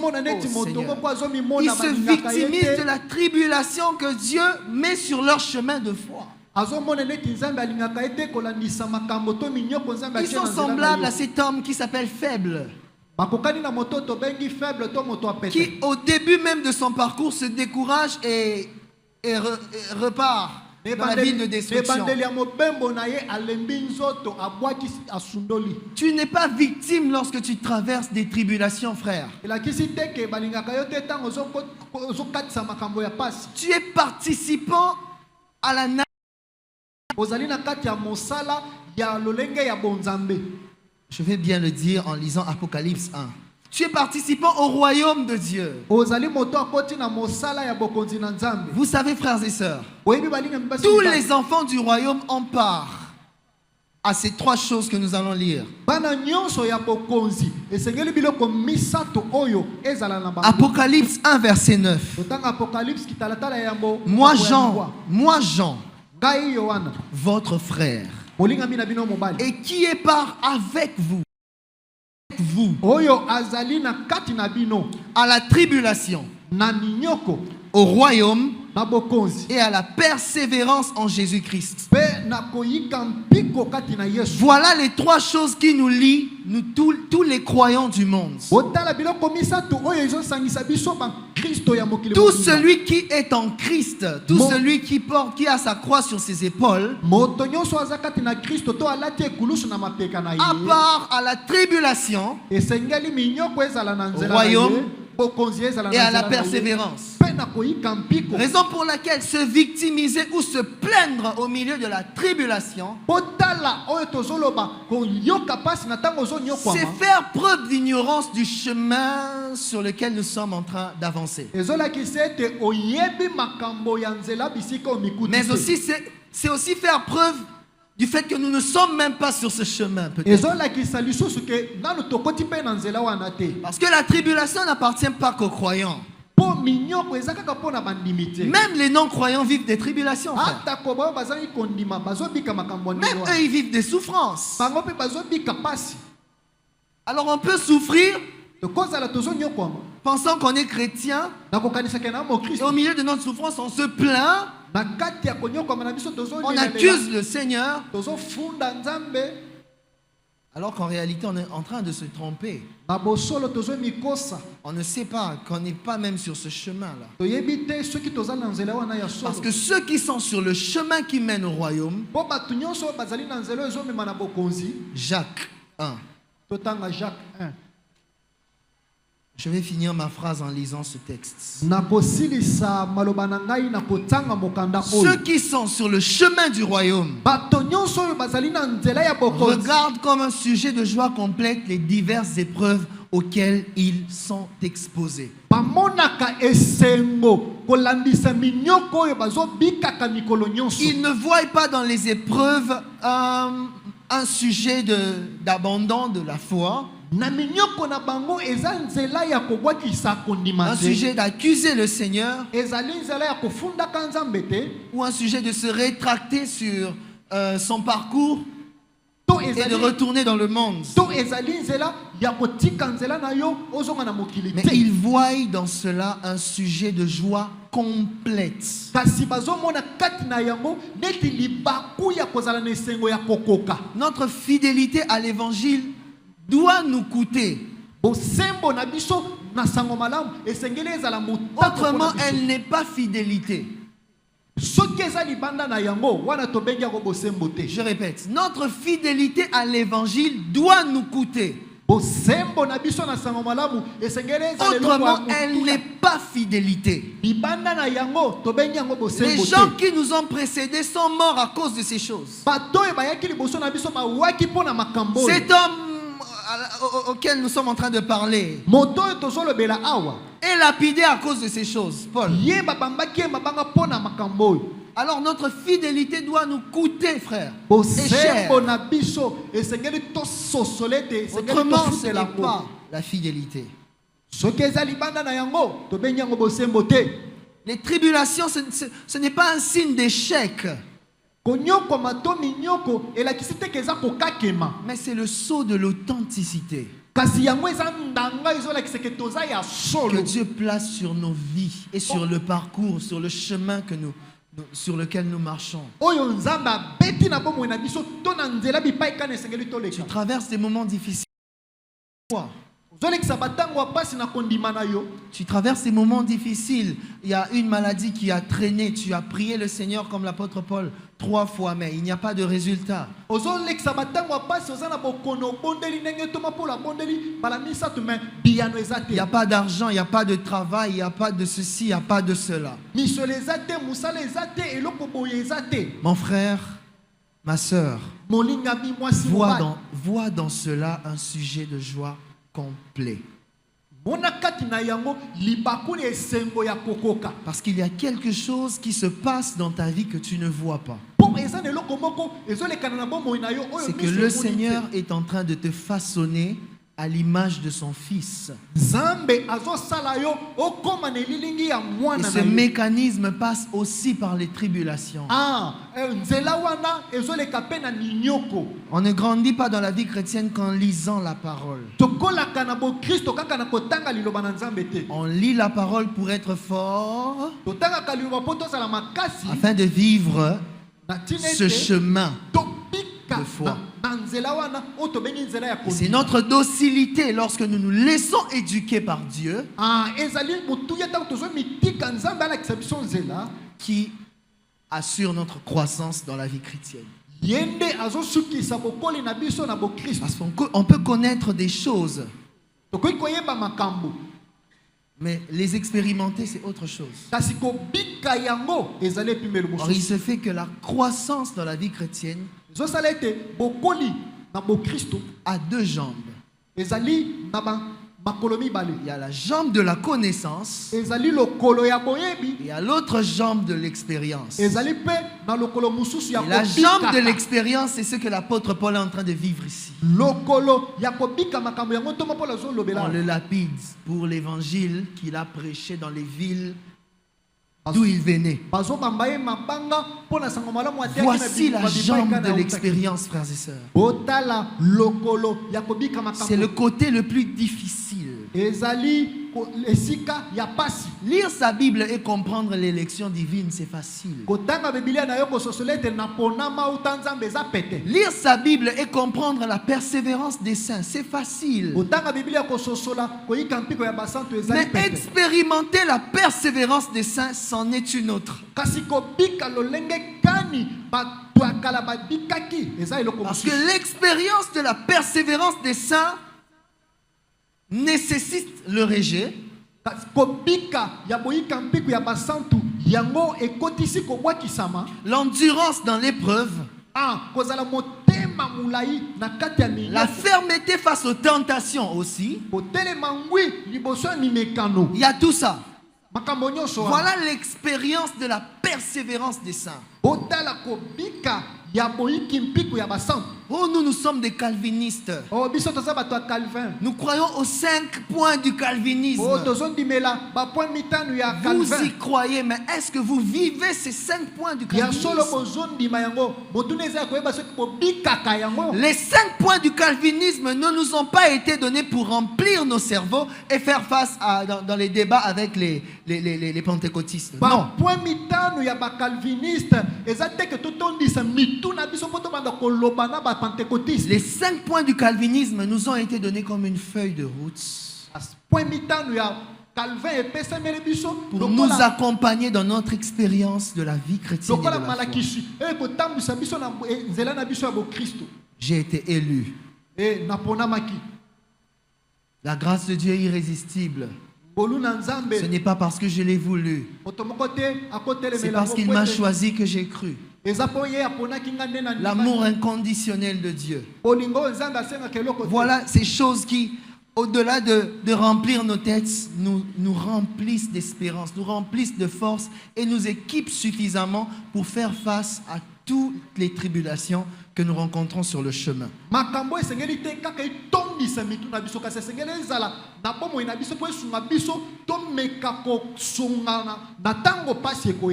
ils se victimisent de la tribulation que Dieu met sur leur chemin de foi. Ils sont semblables à cet homme qui s'appelle Faible, qui au début même de son parcours se décourage et repart dans la ville de destruction. Tu n'es pas victime lorsque tu traverses des tribulations, frère. Tu es participant à la nation. Je vais bien le dire en lisant Apocalypse 1. Tu es participant au royaume de Dieu. Vous savez, frères et sœurs, tous les enfants du royaume ont part à ces trois choses que nous allons lire. Apocalypse 1, verset 9. Moi, Jean, votre frère, et qui est part avec vous, à la tribulation, au royaume et à la persévérance en Jésus-Christ. Voilà les trois choses qui nous lient, nous tous les croyants du monde. Tout celui qui est en Christ, tout celui qui a sa croix sur ses épaules, à part à la tribulation, au royaume et à la persévérance. Raison pour laquelle se victimiser ou se plaindre au milieu de la tribulation, c'est faire preuve d'ignorance du chemin sur lequel nous sommes en train d'avancer. Mais aussi, c'est aussi faire preuve du fait que nous ne sommes même pas sur ce chemin. Parce que la tribulation n'appartient pas qu'aux croyants. Même les non-croyants vivent des tribulations. Même eux, ils vivent des souffrances. Alors on peut souffrir pensant qu'on est chrétien, et au milieu de notre souffrance, on se plaint, on accuse le Seigneur, alors qu'en réalité, on est en train de se tromper. On ne sait pas qu'on n'est pas même sur ce chemin-là. Parce que ceux qui sont sur le chemin qui mène au royaume, Jacques 1. Je vais finir ma phrase en lisant ce texte. nakosilisa maloba na ngai na kotanga mokanda oyo. Ceux qui sont sur le chemin du royaume Bato nyonso oyo bazali na nzela ya bokonzi regardent comme un sujet de joie complète les diverses épreuves auxquelles ils sont exposés. bamonaka esengo kolandisa minyoko oyo bazobikaka mikolo nyonso. Ils ne voient pas dans les épreuves un sujet d'abandon de la foi, na minyoko na bango eza nzela ya kobwakisa kondima un te. sujet d'accuser le Seigneur ezali nzela ya kofundaka nzambe te. ou un sujet de se rétracter sur son parcours To et de ezali retourner dans le monde. to ezali nzela ya kotika nzela na yo ozonga na mokili Mais te. ils voient dans cela un sujet de joie complète. kasi bazomona kati na yango neti libaku ya kozala na esengo ya kokoka. Notre fidélité à l'évangile doit nous coûter. bosembo na biso na sango malamu esengeli ezala motato Autrement, mpona biso. elle n'est pas fidélité. soki eza libanda na yango wana tobengi yango bosembo te. Je répète, notre fidélité à l'évangile doit nous coûter. bosembo na biso na sango malamu esengeli ezala eloko ya Autrement, elle motuya. n'est pas fidélité. libanda na yango tobengi yango Les bosembo gens te. qui nous ont précédés sont morts à cause de ces choses. bato oyo bayaki liboso na biso bawaki mpo na makambo oyo. Cet homme auquel nous sommes en train de parler moto oyo tozolobela awa est lapidé à cause de ces choses, Paul. ye babambaki ye mabanga mpo na makambo oyo. Alors notre fidélité doit nous coûter, frère. Et cher. bosembo na biso esengeli tososole ete esengeli Autrement, ce tofutela n'est yango. pas la fidélité. soki eza libanda na yango tobengi yango bosembo te. Les tribulations, ce n'est pas un signe d'échec, konyokoma to minyoko elakisi teke eza kokakema, mais c'est le sceau de l'authenticité kasi yango eza ndanga ezolakisa ke toza ya que solo. Dieu place sur nos vies et sur le parcours, sur le chemin sur lequel nous marchons. oyo nzambe abeti na bomoi na biso to na nzela bipai kana esengeli Tu toleka. traverses des moments difficiles. ozolekisa batango ya pasi na kondima na yo. Tu traverses des moments difficiles. Il y a une maladie qui a traîné. Tu as prié le Seigneur comme l'apôtre Paul 3 fois, mais il n'y a pas de résultat. ozolekisa batango ya pasi oza na bokono obondeli ndenge toma mpola abondeli bala misato me biyano eza Il n'y a te. pas d'argent, il n'y a pas de travail, il n'y a pas de ceci, il n'y a pas de cela. misolo eza te mosala eza te eloko boye eza te. Mon frère, ma sœur, molingami mwasi vois mobali dans cela un sujet de joie complet. mona kati na yango libakuli esengo ya kokoka. Parce qu'il y a quelque chose qui se passe dans ta vie que tu ne vois pas. po eza na eloko moko ezolekana na bomoi na yo oyo C'est que miso le emoni te. Seigneur est en train de te façonner à l'image de son Fils. nzambe azosala yo okoma na elilingi ya Et mwana ce na yo. mécanisme passe aussi par les tribulations. nzela wana ezoleka mpe na minyoko. On ne grandit pas dans la vie chrétienne qu'en lisant la parole. tokolaka na bokristo kaka na kotanga liloba na nzambe te. On lit la parole pour être fort, totangaka liloba mpo tozala makasi afin de vivre na ntina ce ete chemin. tobika de foi. na nzela wana oyo tobengi nzela ya Et c'est kondima. notre docilité lorsque nous nous laissons éduquer par Dieu ezali motuya ntango tozomitika nzambe alakisa biso nzela qui assure notre croissance dans la vie chrétienne. ye nde azosukisa bokoli na biso na bokristo. Parce qu'on peut connaître des choses, tokoki koyeba makambo mais les expérimenter, c'est autre chose. kasi kobika yango ezali epimelo Or, il mosusu. se fait que la croissance dans la vie chrétienne ezosala ete bokoli na bokristo a deux jambes. ezali na makolo mibale. Il y a la jambe de la connaissance ezali lokolo ya boyebi, et il y a l'autre jambe de l'expérience. Et ezali mpe na lokolo mosusu ya la jambe de kobika. l'expérience, c'est ce que l'apôtre Paul est en train de vivre ici. lokolo ya kobika makambo yango ntoma mpo azolobela. On le lapide pour l'évangile qu'il a prêché dans les villes d'où il venait. bazobamba ye mabanga mpo na sango malamu atiaki na Voici la bipai jambe kana de ya l'expérience, frères et sœurs. botala lokolo ya kobika C'est le makambo côté le plus difficile. ezali esika ya pasi. Lire sa Bible et comprendre l'élection divine, c'est facile. kotanga bibilia na yo kososola ete naponama uta nzambe eza pete. Lire sa Bible et comprendre la persévérance des saints, c'est facile. kotanga bibilia kososola koyika mpiko ya basantu ezali Mais pete. expérimenter la persévérance des saints, c'en est une autre. kasi kobika lolenge kani bato ya kala babikaki eza eloko Parce que mosusu. l'expérience de la persévérance des saints nécessite le rejet. L'endurance dans l'épreuve. La fermeté face aux tentations aussi. Il y a tout ça. Voilà l'expérience de la persévérance des saints. Oh, nous sommes des calvinistes. Nous croyons aux 5 points du calvinisme. Vous y croyez, mais est-ce que vous vivez ces 5 points du calvinisme? Les 5 points du calvinisme ne nous ont pas été donnés pour remplir nos cerveaux et faire face dans les débats avec les pentecôtistes. Non. Les 5 points du calvinisme nous ont été donnés comme une feuille de route pour nous accompagner dans notre expérience de la vie chrétienne et de la foi. J'ai été élu. La grâce de Dieu est irrésistible. Ce n'est pas parce que je l'ai voulu. C'est parce qu'il m'a choisi que j'ai cru. L'amour inconditionnel de Dieu. Voilà ces choses qui, au-delà de remplir nos têtes, nous remplissent d'espérance, nous remplissent de force et nous équipent suffisamment pour faire face à toutes les tribulations que nous rencontrons sur le chemin.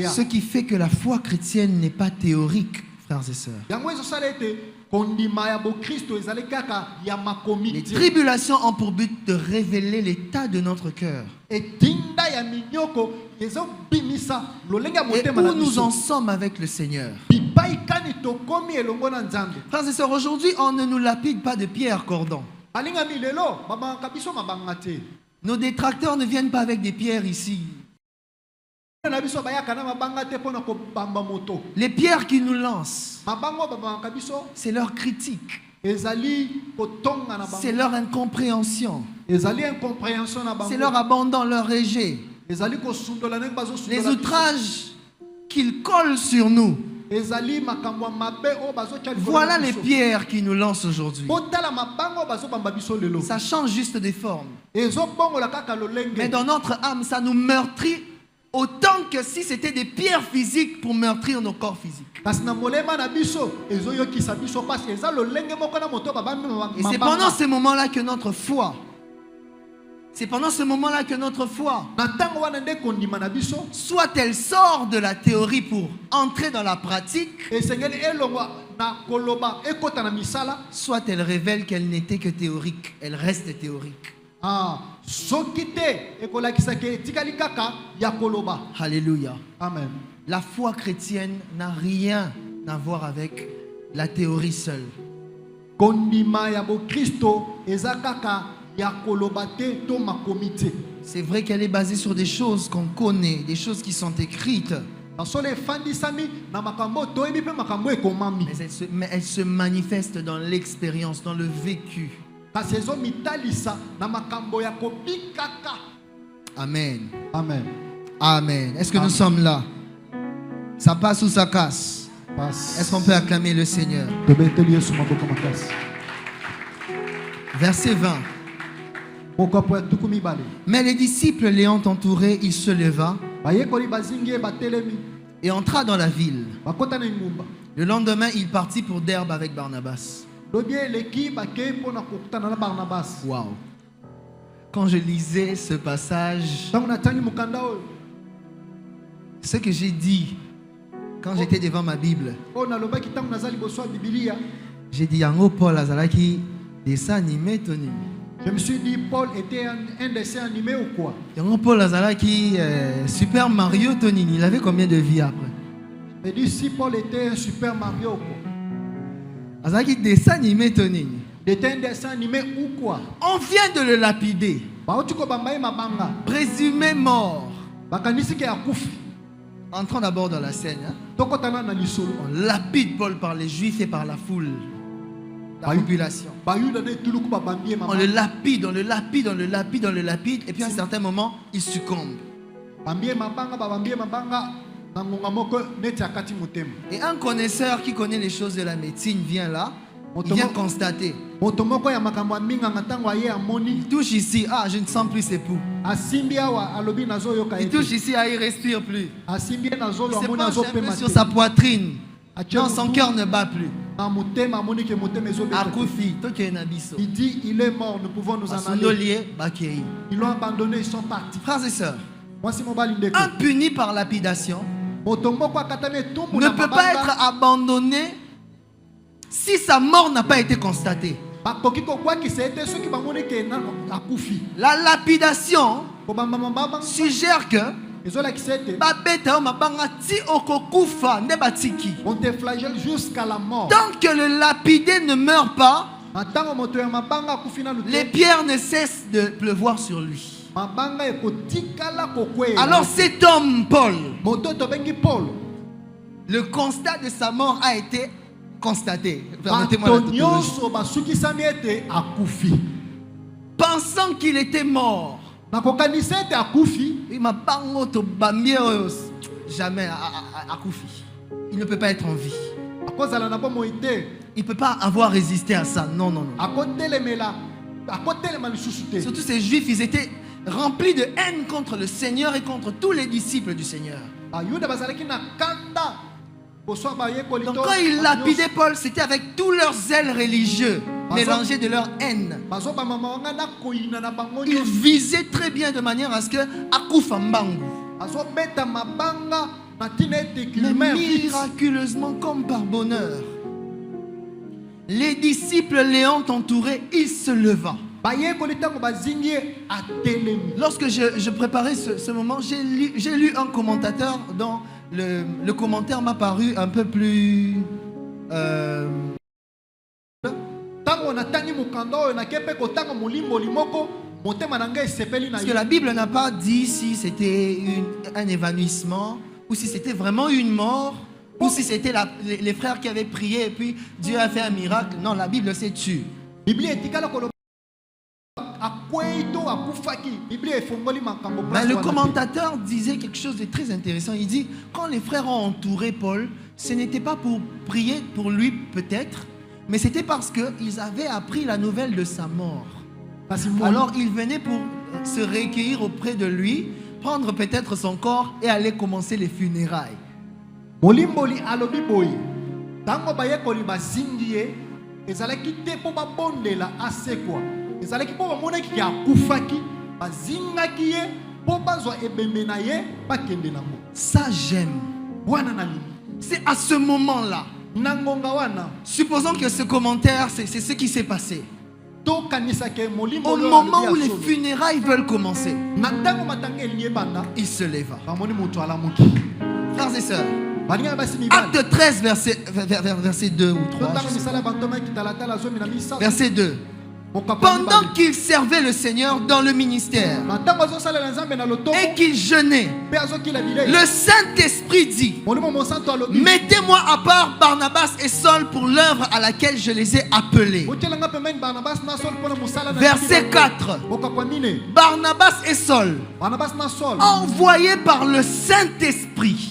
Ce qui fait que la foi chrétienne n'est pas théorique, frères et sœurs. Les tribulations ont pour but de révéler l'état de notre cœur. Et où nous en sommes avec le Seigneur. Frères et sœurs, aujourd'hui, on ne nous lapide pas de pierres cordon. Nos détracteurs ne viennent pas avec des pierres ici. Les pierres qu'ils nous lancent, c'est leur critique, c'est leur incompréhension, c'est leur abandon, leur rejet, les outrages qu'ils collent sur nous. Voilà les pierres qui nous lancent aujourd'hui. Ça change juste des formes. Mais dans notre âme, ça nous meurtrit autant que si c'était des pierres physiques pour meurtrir nos corps physiques. Et c'est pendant ces moments-là que notre foi, soit elle sort de la théorie pour entrer dans la pratique, soit elle révèle qu'elle n'était que théorique, elle reste théorique. Alléluia. Amen. La foi chrétienne n'a rien à voir avec la théorie seule. C'est vrai qu'elle est basée sur des choses qu'on connaît, des choses qui sont écrites. Mais elle se manifeste dans l'expérience, dans le vécu. Amen. Amen. Amen. Est-ce que nous sommes là? Ça passe ou ça casse? Est-ce qu'on peut acclamer le Seigneur? Verset 20. Mais les disciples l'ayant entouré, il se leva et entra dans la ville. Le lendemain, il partit pour Derbe avec Barnabas. Wow. Quand je lisais ce passage, ce que j'ai dit quand j'étais devant ma Bible, j'ai dit Yango Paul Azalaki dessin animé Tony. Je me suis dit, Paul était un dessin animé ou quoi? Yango Paul Azalaki Super Mario Tony. Il avait combien de vies après? Je me dis, si Paul était un Super Mario ou quoi? Azalaki dessin animé Tony. Était un dessin animé ou quoi? On vient de le lapider. Présumé mort. Entrons d'abord dans la scène. Hein? On lapide Paul par les Juifs et par la foule. la population. On le lapide, on le lapide, on le lapide, on le lapide, et puis à un certain moment, il succombe. Et un connaisseur qui connaît les choses de la médecine vient là, il vient constater. Il touche ici, ah, je ne sens plus ses pouls. Il touche ici, ah, il ne respire plus. Il se penche un peu sur sa poitrine. Non, son cœur ne bat plus. Il dit, il est mort, nous pouvons nous en aller. Ils l'ont abandonné, ils sont partis. Frères et sœurs, un puni par lapidation ne peut pas être abandonné si sa mort n'a pas été constatée. La lapidation suggère que on te flagelle jusqu'à la mort. Tant que le lapidé ne meurt pas, les pierres ne cessent de pleuvoir sur lui. Alors cet homme, Paul, le constat de sa mort a été constaté. Permettez-moi la pensant qu'il était mort, jamais Akoufi. Il ne peut pas être en vie. Il ne peut pas avoir résisté à ça. Non, non, non. Surtout ces juifs, ils étaient remplis de haine contre le Seigneur et contre tous les disciples du Seigneur. Donc quand ils lapidaient Paul, c'était avec tous leurs zèles religieux mélangés de leur haine. Ils visaient très bien de manière à ce que Akoufa Mbangu. Mais miraculeusement, comme par bonheur, les disciples l'ayant entouré, il se leva. Lorsque je préparais ce moment, j'ai lu un commentateur dont le commentaire m'a paru un peu plus... Parce que la Bible n'a pas dit si c'était un évanouissement ou si c'était vraiment une mort ou si c'était les frères qui avaient prié et puis Dieu a fait un miracle. Non, la Bible s'est tue. Mais le commentateur disait quelque chose de très intéressant. Il dit, quand les frères ont entouré Paul, ce n'était pas pour prier pour lui peut-être, mais c'était parce qu'ils avaient appris la nouvelle de sa mort. Alors ils venaient pour se recueillir auprès de lui, prendre peut-être son corps et aller commencer les funérailles. Ça j'aime. C'est à ce moment-là. Supposons que ce commentaire, c'est ce qui s'est passé. Au moment où les funérailles veulent commencer, il se leva. Frères et sœurs, Acte 13, verset 2 ou 3. Verset 2. Pendant qu'il servait le Seigneur dans le ministère et qu'il jeûnait, le Saint-Esprit dit, mettez-moi à part Barnabas et Saul pour l'œuvre à laquelle je les ai appelés. Verset 4. Barnabas et Saul, envoyés par le Saint-Esprit,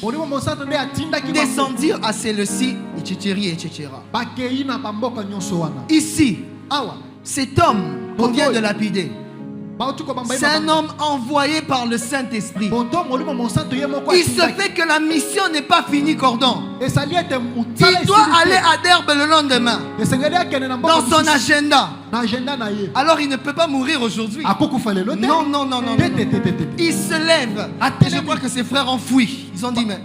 descendirent à Séleucie, etc. Ici, cet homme qu'on vient de lapider, c'est un homme envoyé par le Saint-Esprit. Il se fait que la mission n'est pas finie, cordon. Il doit aller à Derbe le lendemain, dans son agenda. Alors il ne peut pas mourir aujourd'hui. Non, non, non, non. Il se lève. Et je crois que ses frères ont fui. Ils ont dit, mais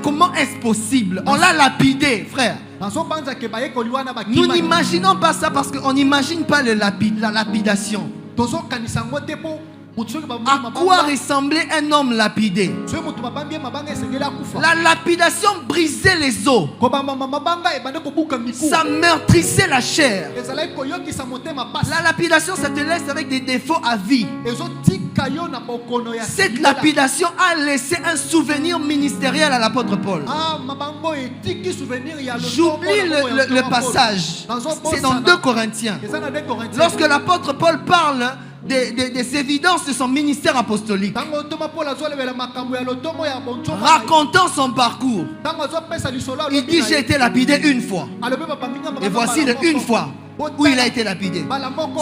comment est-ce possible? On l'a lapidé, frère. Nous n'imaginons pas ça parce qu'on n'imagine pas la lapidation. À quoi ressemblait un homme lapidé? La lapidation brisait les os. Ça meurtrissait la chair. La lapidation, ça te laisse avec des défauts à vie. Cette lapidation a laissé un souvenir ministériel à l'apôtre Paul. J'oublie le passage. C'est dans 2 Corinthiens. Lorsque l'apôtre Paul parle des évidences de son ministère apostolique, racontant son parcours, il dit: j'ai été lapidé une fois. Et voici le une fois où il a été lapidé.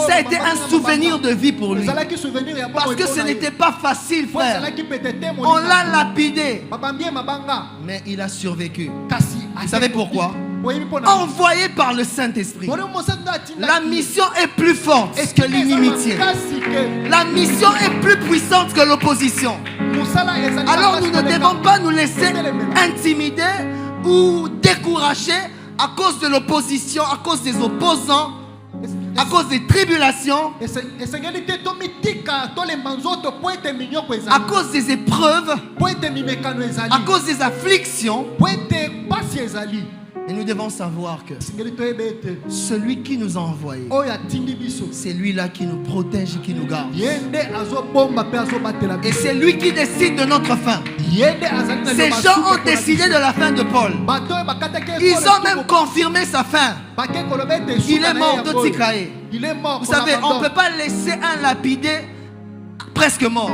Ça a été un souvenir de vie pour lui. Parce que ce n'était pas facile, frère. On l'a lapidé. Mais il a survécu. Vous savez pourquoi? Envoyé par le Saint-Esprit. La mission est plus forte que l'inimitié. La mission est plus puissante que l'opposition. Alors nous ne devons pas nous laisser intimider ou décourager à cause de l'opposition, à cause des opposants, à cause des tribulations, à cause des épreuves, à cause des afflictions. Et nous devons savoir que celui qui nous a envoyés, c'est lui-là qui nous protège et qui nous garde. Et c'est lui qui décide de notre fin. Ces gens ont décidé de la fin de Paul. Ils ont même confirmé sa fin. Il est mort, Totikae. Vous savez, on ne peut pas laisser un lapidé presque mort.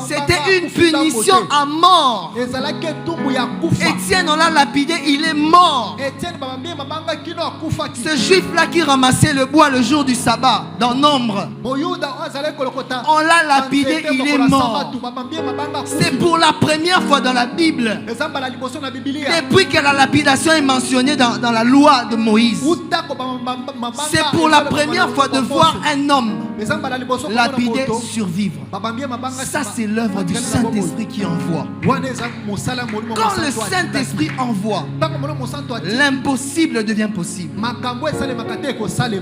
C'était une punition à mort. Étienne, on l'a lapidé, il est mort. Ce juif-là qui ramassait le bois le jour du sabbat, dans Nombre, on l'a lapidé, il est mort. C'est pour la première fois dans la Bible, depuis que la lapidation est mentionnée dans la loi de Moïse. C'est pour la première fois de voir un homme lapidé survivre. Ça, c'est l'œuvre du Saint-Esprit qui envoie. Quand le Saint-Esprit envoie, l'impossible devient possible.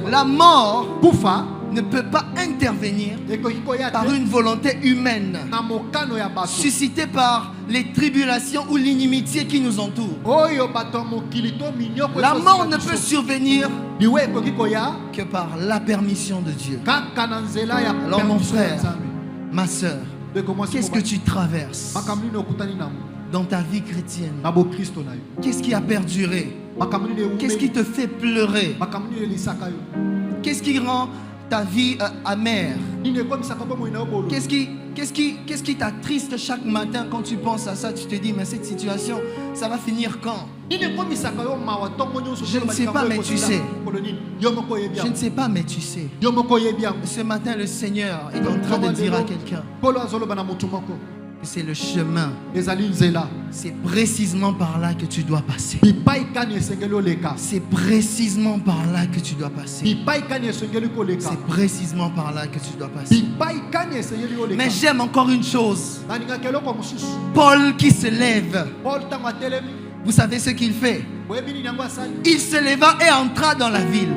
La mort ne peut pas intervenir par une volonté humaine suscitée par les tribulations ou l'inimitié qui nous entoure. La mort ne peut survenir que par la permission de Dieu. Alors mon frère, ma soeur, qu'est-ce que tu traverses dans ta vie chrétienne? Qu'est-ce qui a perduré? Qu'est-ce qui te fait pleurer? Qu'est-ce qui rend ta vie amère? Qu'est-ce qui t'attriste chaque matin quand tu penses à ça? Tu te dis, mais cette situation, ça va finir quand? Je ne sais pas, mais tu sais. Je ne sais pas, mais tu sais. Ce matin, le Seigneur est en train de dire à quelqu'un que c'est le chemin. C'est précisément par là que tu dois passer. C'est précisément par là que tu dois passer. C'est précisément par là que tu dois passer. Mais j'aime encore une chose. Paul qui se lève. Vous savez ce qu'il fait? Il se leva et entra dans la ville.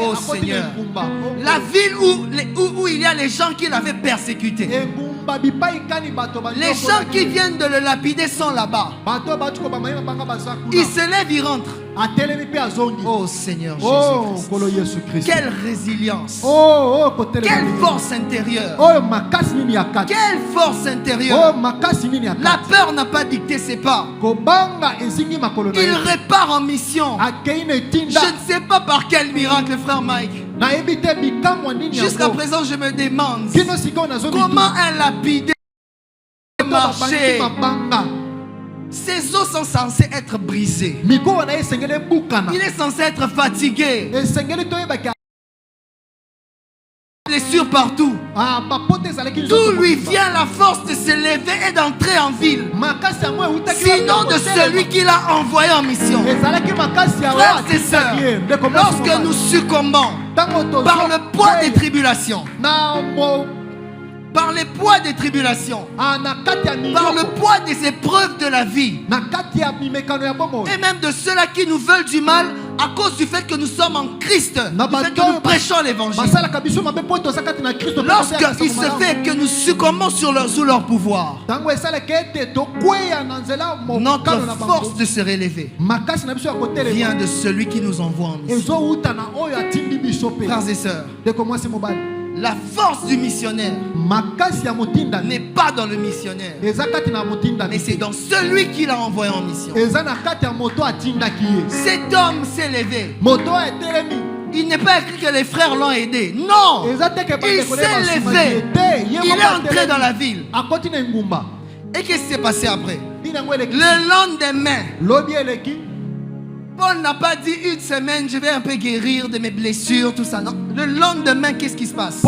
Oh Seigneur. La ville où il y a les gens qui l'avaient persécuté. Les gens qui viennent de le lapider sont là-bas. Il se lève, il rentre. Oh Seigneur Jésus-Christ. Quelle résilience. Quelle force intérieure. Quelle force intérieure. La peur n'a pas dicté ses pas. Il repart en mission. Je ne sais pas par quel miracle, frère Mike. Jusqu'à présent, je me demande comment un lapidé peut marcher. Ses os sont censés être brisés. Il est censé être fatigué. Blessures partout. D'où lui vient la force de se lever et d'entrer en ville? Sinon de celui qui l'a envoyé en mission. Frères et sœurs, lorsque nous succombons par le poids des tribulations, par les poids des tribulations, par le poids des épreuves de la vie, et même de ceux-là qui nous veulent du mal, À cause du fait que nous sommes en Christ, du fait que nous prêchons l'évangile. Lorsqu'il se fait que nous succombons sous leur pouvoir, notre force de se relever vient de celui qui nous envoie en mission. Frères et sœurs, la force du missionnaire n'est pas dans le missionnaire, mais c'est dans celui qui l'a envoyé en mission. Cet homme s'est levé. Il n'est pas écrit que les frères l'ont aidé. Non, il s'est levé. Il est entré dans la ville. Et qu'est-ce qui s'est passé après? Le lendemain, Paul n'a pas dit une semaine, je vais un peu guérir de mes blessures, tout ça. Non. Le lendemain, qu'est-ce qui se passe?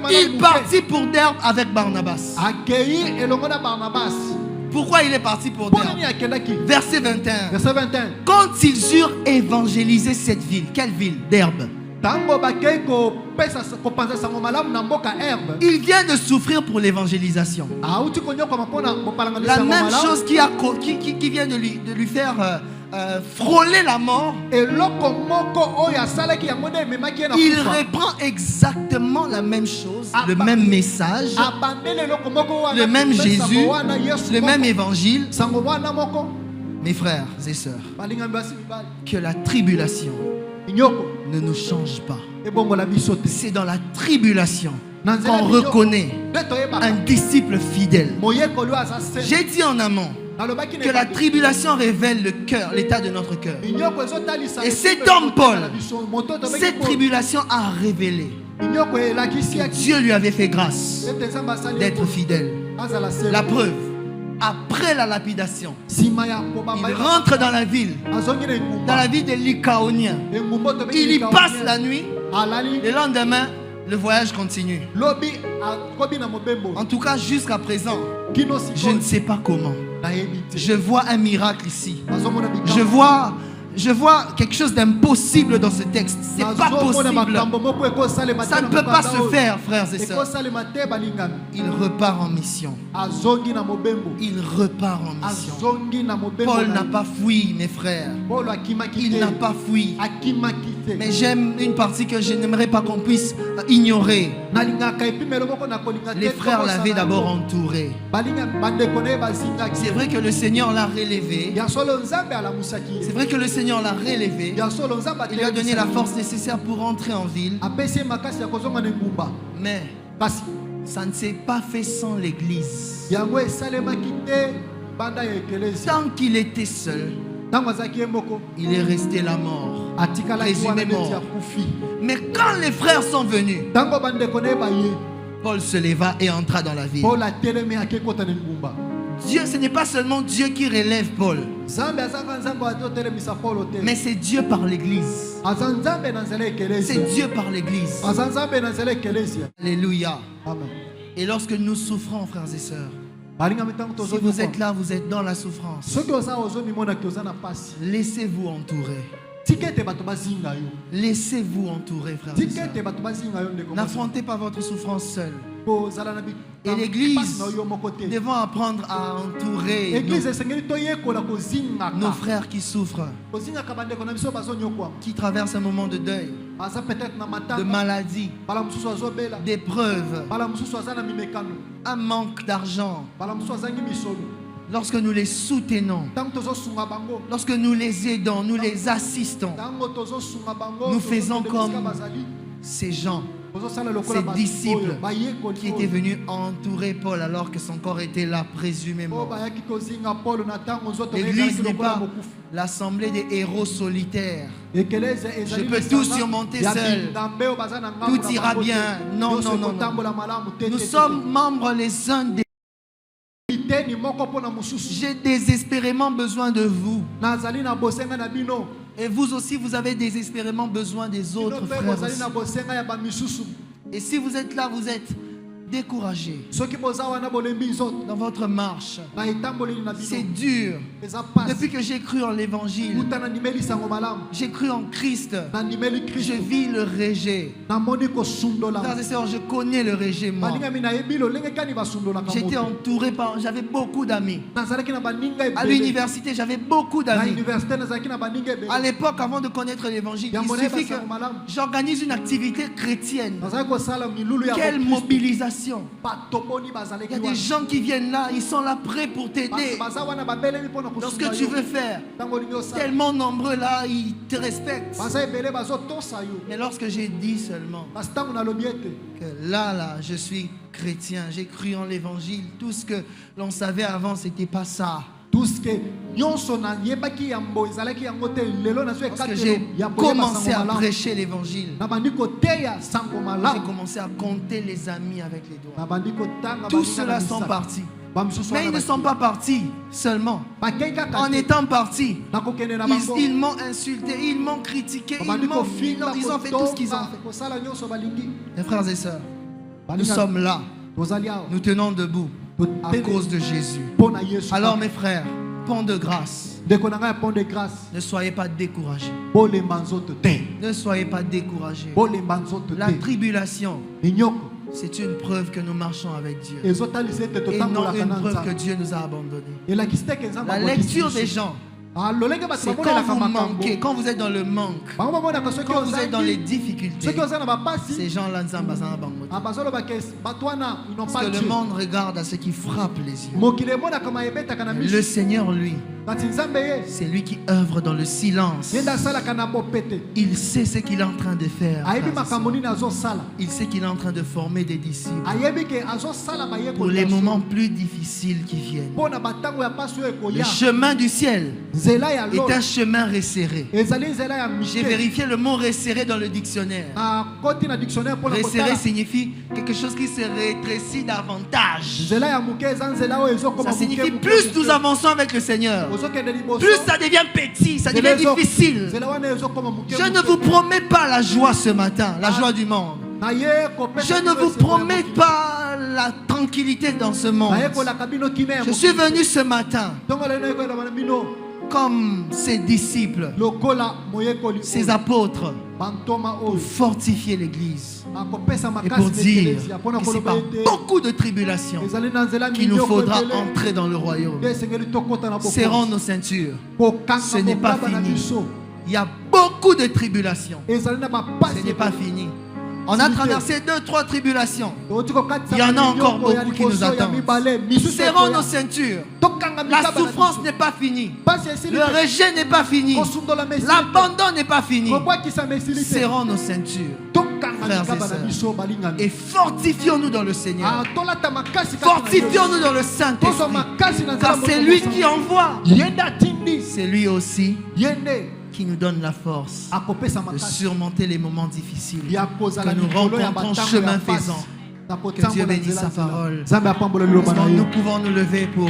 Il partit pour Derbe avec Barnabas. Pourquoi il est parti pour Derbe? Verset 21. Quand ils eurent évangélisé cette ville, quelle ville? Derbe. Il vient de souffrir pour l'évangélisation. La même chose qui vient de lui faire frôler la mort. Il reprend exactement la même chose, le même message, le même Jésus, le même évangile. Mes frères et sœurs, que la tribulation ne nous change pas. C'est dans la tribulation qu'on reconnaît un disciple fidèle. J'ai dit en amont que la tribulation révèle le cœur, l'état de notre cœur. Et cet homme Paul, cette tribulation a révélé que Dieu lui avait fait grâce d'être fidèle. La preuve, après la lapidation, il rentre dans la ville de Lycaonien. Il y passe la nuit. Le lendemain, le voyage continue. En tout cas, jusqu'à présent, je ne sais pas comment. Je vois un miracle ici. Je vois quelque chose d'impossible dans ce texte. C'est pas possible. Ça ne peut pas se faire, frères et sœurs. Il repart en mission. Il repart en mission. Paul n'a pas fui, mes frères. Il n'a pas fui. Mais j'aime une partie que je n'aimerais pas qu'on puisse ignorer. Les frères l'avaient d'abord entouré. C'est vrai que le Seigneur l'a relevé. C'est vrai que le Seigneur l'a relevé. Il lui a donné la force nécessaire pour rentrer en ville. Mais ça ne s'est pas fait sans l'église. Tant qu'il était seul, il est resté la mort. Présumé mort. Mais quand les frères sont venus, Paul se leva et entra dans la ville. Dieu, ce n'est pas seulement Dieu qui relève Paul, mais c'est Dieu par l'église. C'est Dieu par l'église. Alléluia. Et lorsque nous souffrons, frères et sœurs, si vous êtes là, vous êtes dans la souffrance, laissez-vous entourer. Laissez-vous entourer, frères et sœurs. N'affrontez pas votre souffrance seul. Et l'église devons apprendre à entourer nos frères qui souffrent, qui traversent un moment de deuil, de maladie, d'épreuves, un manque d'argent. Lorsque nous les soutenons, lorsque nous les aidons, nous les assistons, nous faisons comme ces gens, ces disciples qui étaient venus entourer Paul alors que son corps était là présumément. L'église n'est pas l'assemblée des héros solitaires. Je peux tout surmonter seul. Tout ira bien. Non, non, non, non. Nous sommes membres les uns des... J'ai désespérément besoin de vous. Et vous aussi, vous avez désespérément besoin des autres frères aussi. Et si vous êtes là, vous êtes découragé soki boza wana bolembi nzoto dans votre marche, na etamboleli na c'est bino dur. eza pasi Depuis que j'ai cru en l'évangile, kuta nandimeli sango malamu j'ai cru en Christ, nandimeli je kristo vis le rejet. namoni kosundola Frères et sœurs, je connais le rejet, moi. balingami nayebi lolenge kani basundolaka J'étais moto entouré par, j'avais beaucoup d'amis. nazalaki na baninga À ebele l'université, j'avais beaucoup na d'amis. université nazalaki na baninga ebele À l'époque, avant de connaître l'évangile, Ya il moneba suffit que sango malamu j'organise une activité chrétienne. nazalaki kosala milulu ya Quelle Bokristo. mobilisation! bato boni Il y bazalaki a des wana gens qui viennent là, ils sont là prêts pour bato t'aider baza wana babeleli mpona dans ce kosunga que tu yo veux faire. ntango olingi osala Tellement nombreux là, ils te respectent. baza ebele bazotosa yo Mais lorsque j'ai dit seulement kasi ntango nalobi ete que là, je suis chrétien, j'ai cru en l'évangile, tout ce que l'on savait avant, c'était pas ça. tuske nyonso nayebaki yango ezalaki yango te lelo nazwi Lorsque ekatelo j'ai ya koyeba commencé sango à malamu prêcher l'évangile, nabandi koteya sango j'ai malamu commencé à compter les amis avec les doigts. nabandi kotanga Tous baninga ceux-là na sont misala. partis. Bamisusu Mais ils wana ne sont pas partis seulement. bakei kaka En te. étant partis, nakokende na bango ils m'ont insulté, ils m'ont critiqué, babandi ils ont fait tout ce qu'ils ont fait. kosala nyonso balingi Mes frères et sœurs, nous Baninga, sommes là, tozali awa nous tenons debout à Totele cause de Jésus. mpo na yesu Alors mes frères, pont de grâce, ndeko na ngai ya pont de grâce ne soyez pas découragés. bolemba nzoto te Ne soyez pas découragés. bolemba nzoto La te tribulation, minyoko c'est une preuve que nous marchons avec Dieu. ezotalisa ete Et non totambolaka une na preuve que nzambe Dieu nous a abandonnés. elakisi te ke nzambe La abotisi lecture biso. des gens, lolenge bato c'est quand babonelaka vous makambo manquez, quand vous êtes dans le manque, bango bamonaka soki quand vous êtes dans les ozangi difficultés. soki oza na bapasi Ces gens-là, Nzamba Zana Bango. bazolobaka bato wana ils n'ont Parce pas que le Dieu monde regarde à ce qui frappe les yeux. mokili emonaka mayebetaka na Le miso Seigneur, lui, kasi nzambe ye c'est lui qui œuvre dans le silence. ye nde asalaka na bopete Il sait ce qu'il est en train de faire. ayebi frères et makambo nini azosala sœurs. Il sait qu'il est en train de former des disciples ayebi ke azosala pour bayekoli les na biso moments plus difficiles qui viennent. mpo na batango ya pasi oyo Le ekoya chemin du ciel nzela ya est lolo un chemin resserré. ezali nzela ya J'ai mike vérifié le mot resserré dans le dictionnaire. nakoti na dictionnaire mpona Resserré kotala signifie quelque chose qui se rétrécit davantage. nzela ya moke eza nzela oyo ezokoma Ça signifie plus nous avançons avec le Seigneur, ozokende liboso plus ça devient petit, ça devient difficile. nzela wana ezokoma moke Je ne vous promets pas la joie ce matin, la joie du monde. naye kopesa Je ne vous promets pas la tranquillité dans ce monde. naye kolaka bino kimia Je suis venu ce matin ntongo lelo ekoyeba na bino comme ses disciples, lokola moyekoli ses apôtres, bantoma pour oyo fortifier l'Église akopesa et pour makasi na dire ekelesia mpona que c'est koloba par ete beaucoup de tribulations ezali na nzela qu'il nous minyoko faudra ebele entrer dans le royaume. nde esengeli tokɔta na Serrons bokonzi nos ceintures. kokanga Ce n'est pas mokaba na fini. biso Il y a beaucoup de tribulations. ezali na Ce bapasi n'est pas fini. On a traversé 2-3 tribulations. Toti kokatisa Il y en a encore baminyoko ya beaucoup qui nous liboso ya attendent. mibale misusu Serrons ekoya. nos ceintures. Tokanga La mikaba na souffrance biso. n'est pas finie. Pasi esili Le te. rejet n'est pas fini. Kosundola mesili te. L'abandon n'est pas fini. Kobwakisa mesili te. Serrons nos ceintures Tokanga frères et mikaba na sœurs. biso balingami et fortifions-nous dans le Seigneur. tolata makasi kaka na Fortifions-nous dans le Yesu. Tozwa Saint-Esprit. makasi na Car nzela c'est molimo lui sana. qui envoie. Ye nde atindi C'est lui aussi ye nde qui nous donne la force akopesa de makasi surmonter les moments difficiles ya kozala que nous likolo ya rencontrons batango chemin ya pasi. faisant. Na Que kotambola Dieu bénisse nzela sa nzela. parole. Nzambe apambola liloba na Nous ye pouvons nous lever pour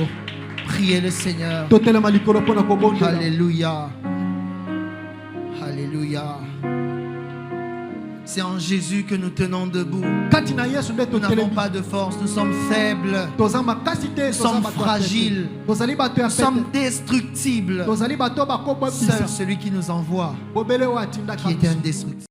prier le Seigneur. totelema likolo mpona kobondela Alléluia. Alléluia. C'est en Jésus que nous tenons debout. kati na yesu nde Nous n'avons totelemi pas de force, nous sommes faibles, toza makasi te toza sommes bato ya fragiles. pete. tozali bato ya nous sommes pete destructibles. tozali bato Seul bakobwabisa celui qui nous envoie, bobele oyo qui atindaka est biso indestructible.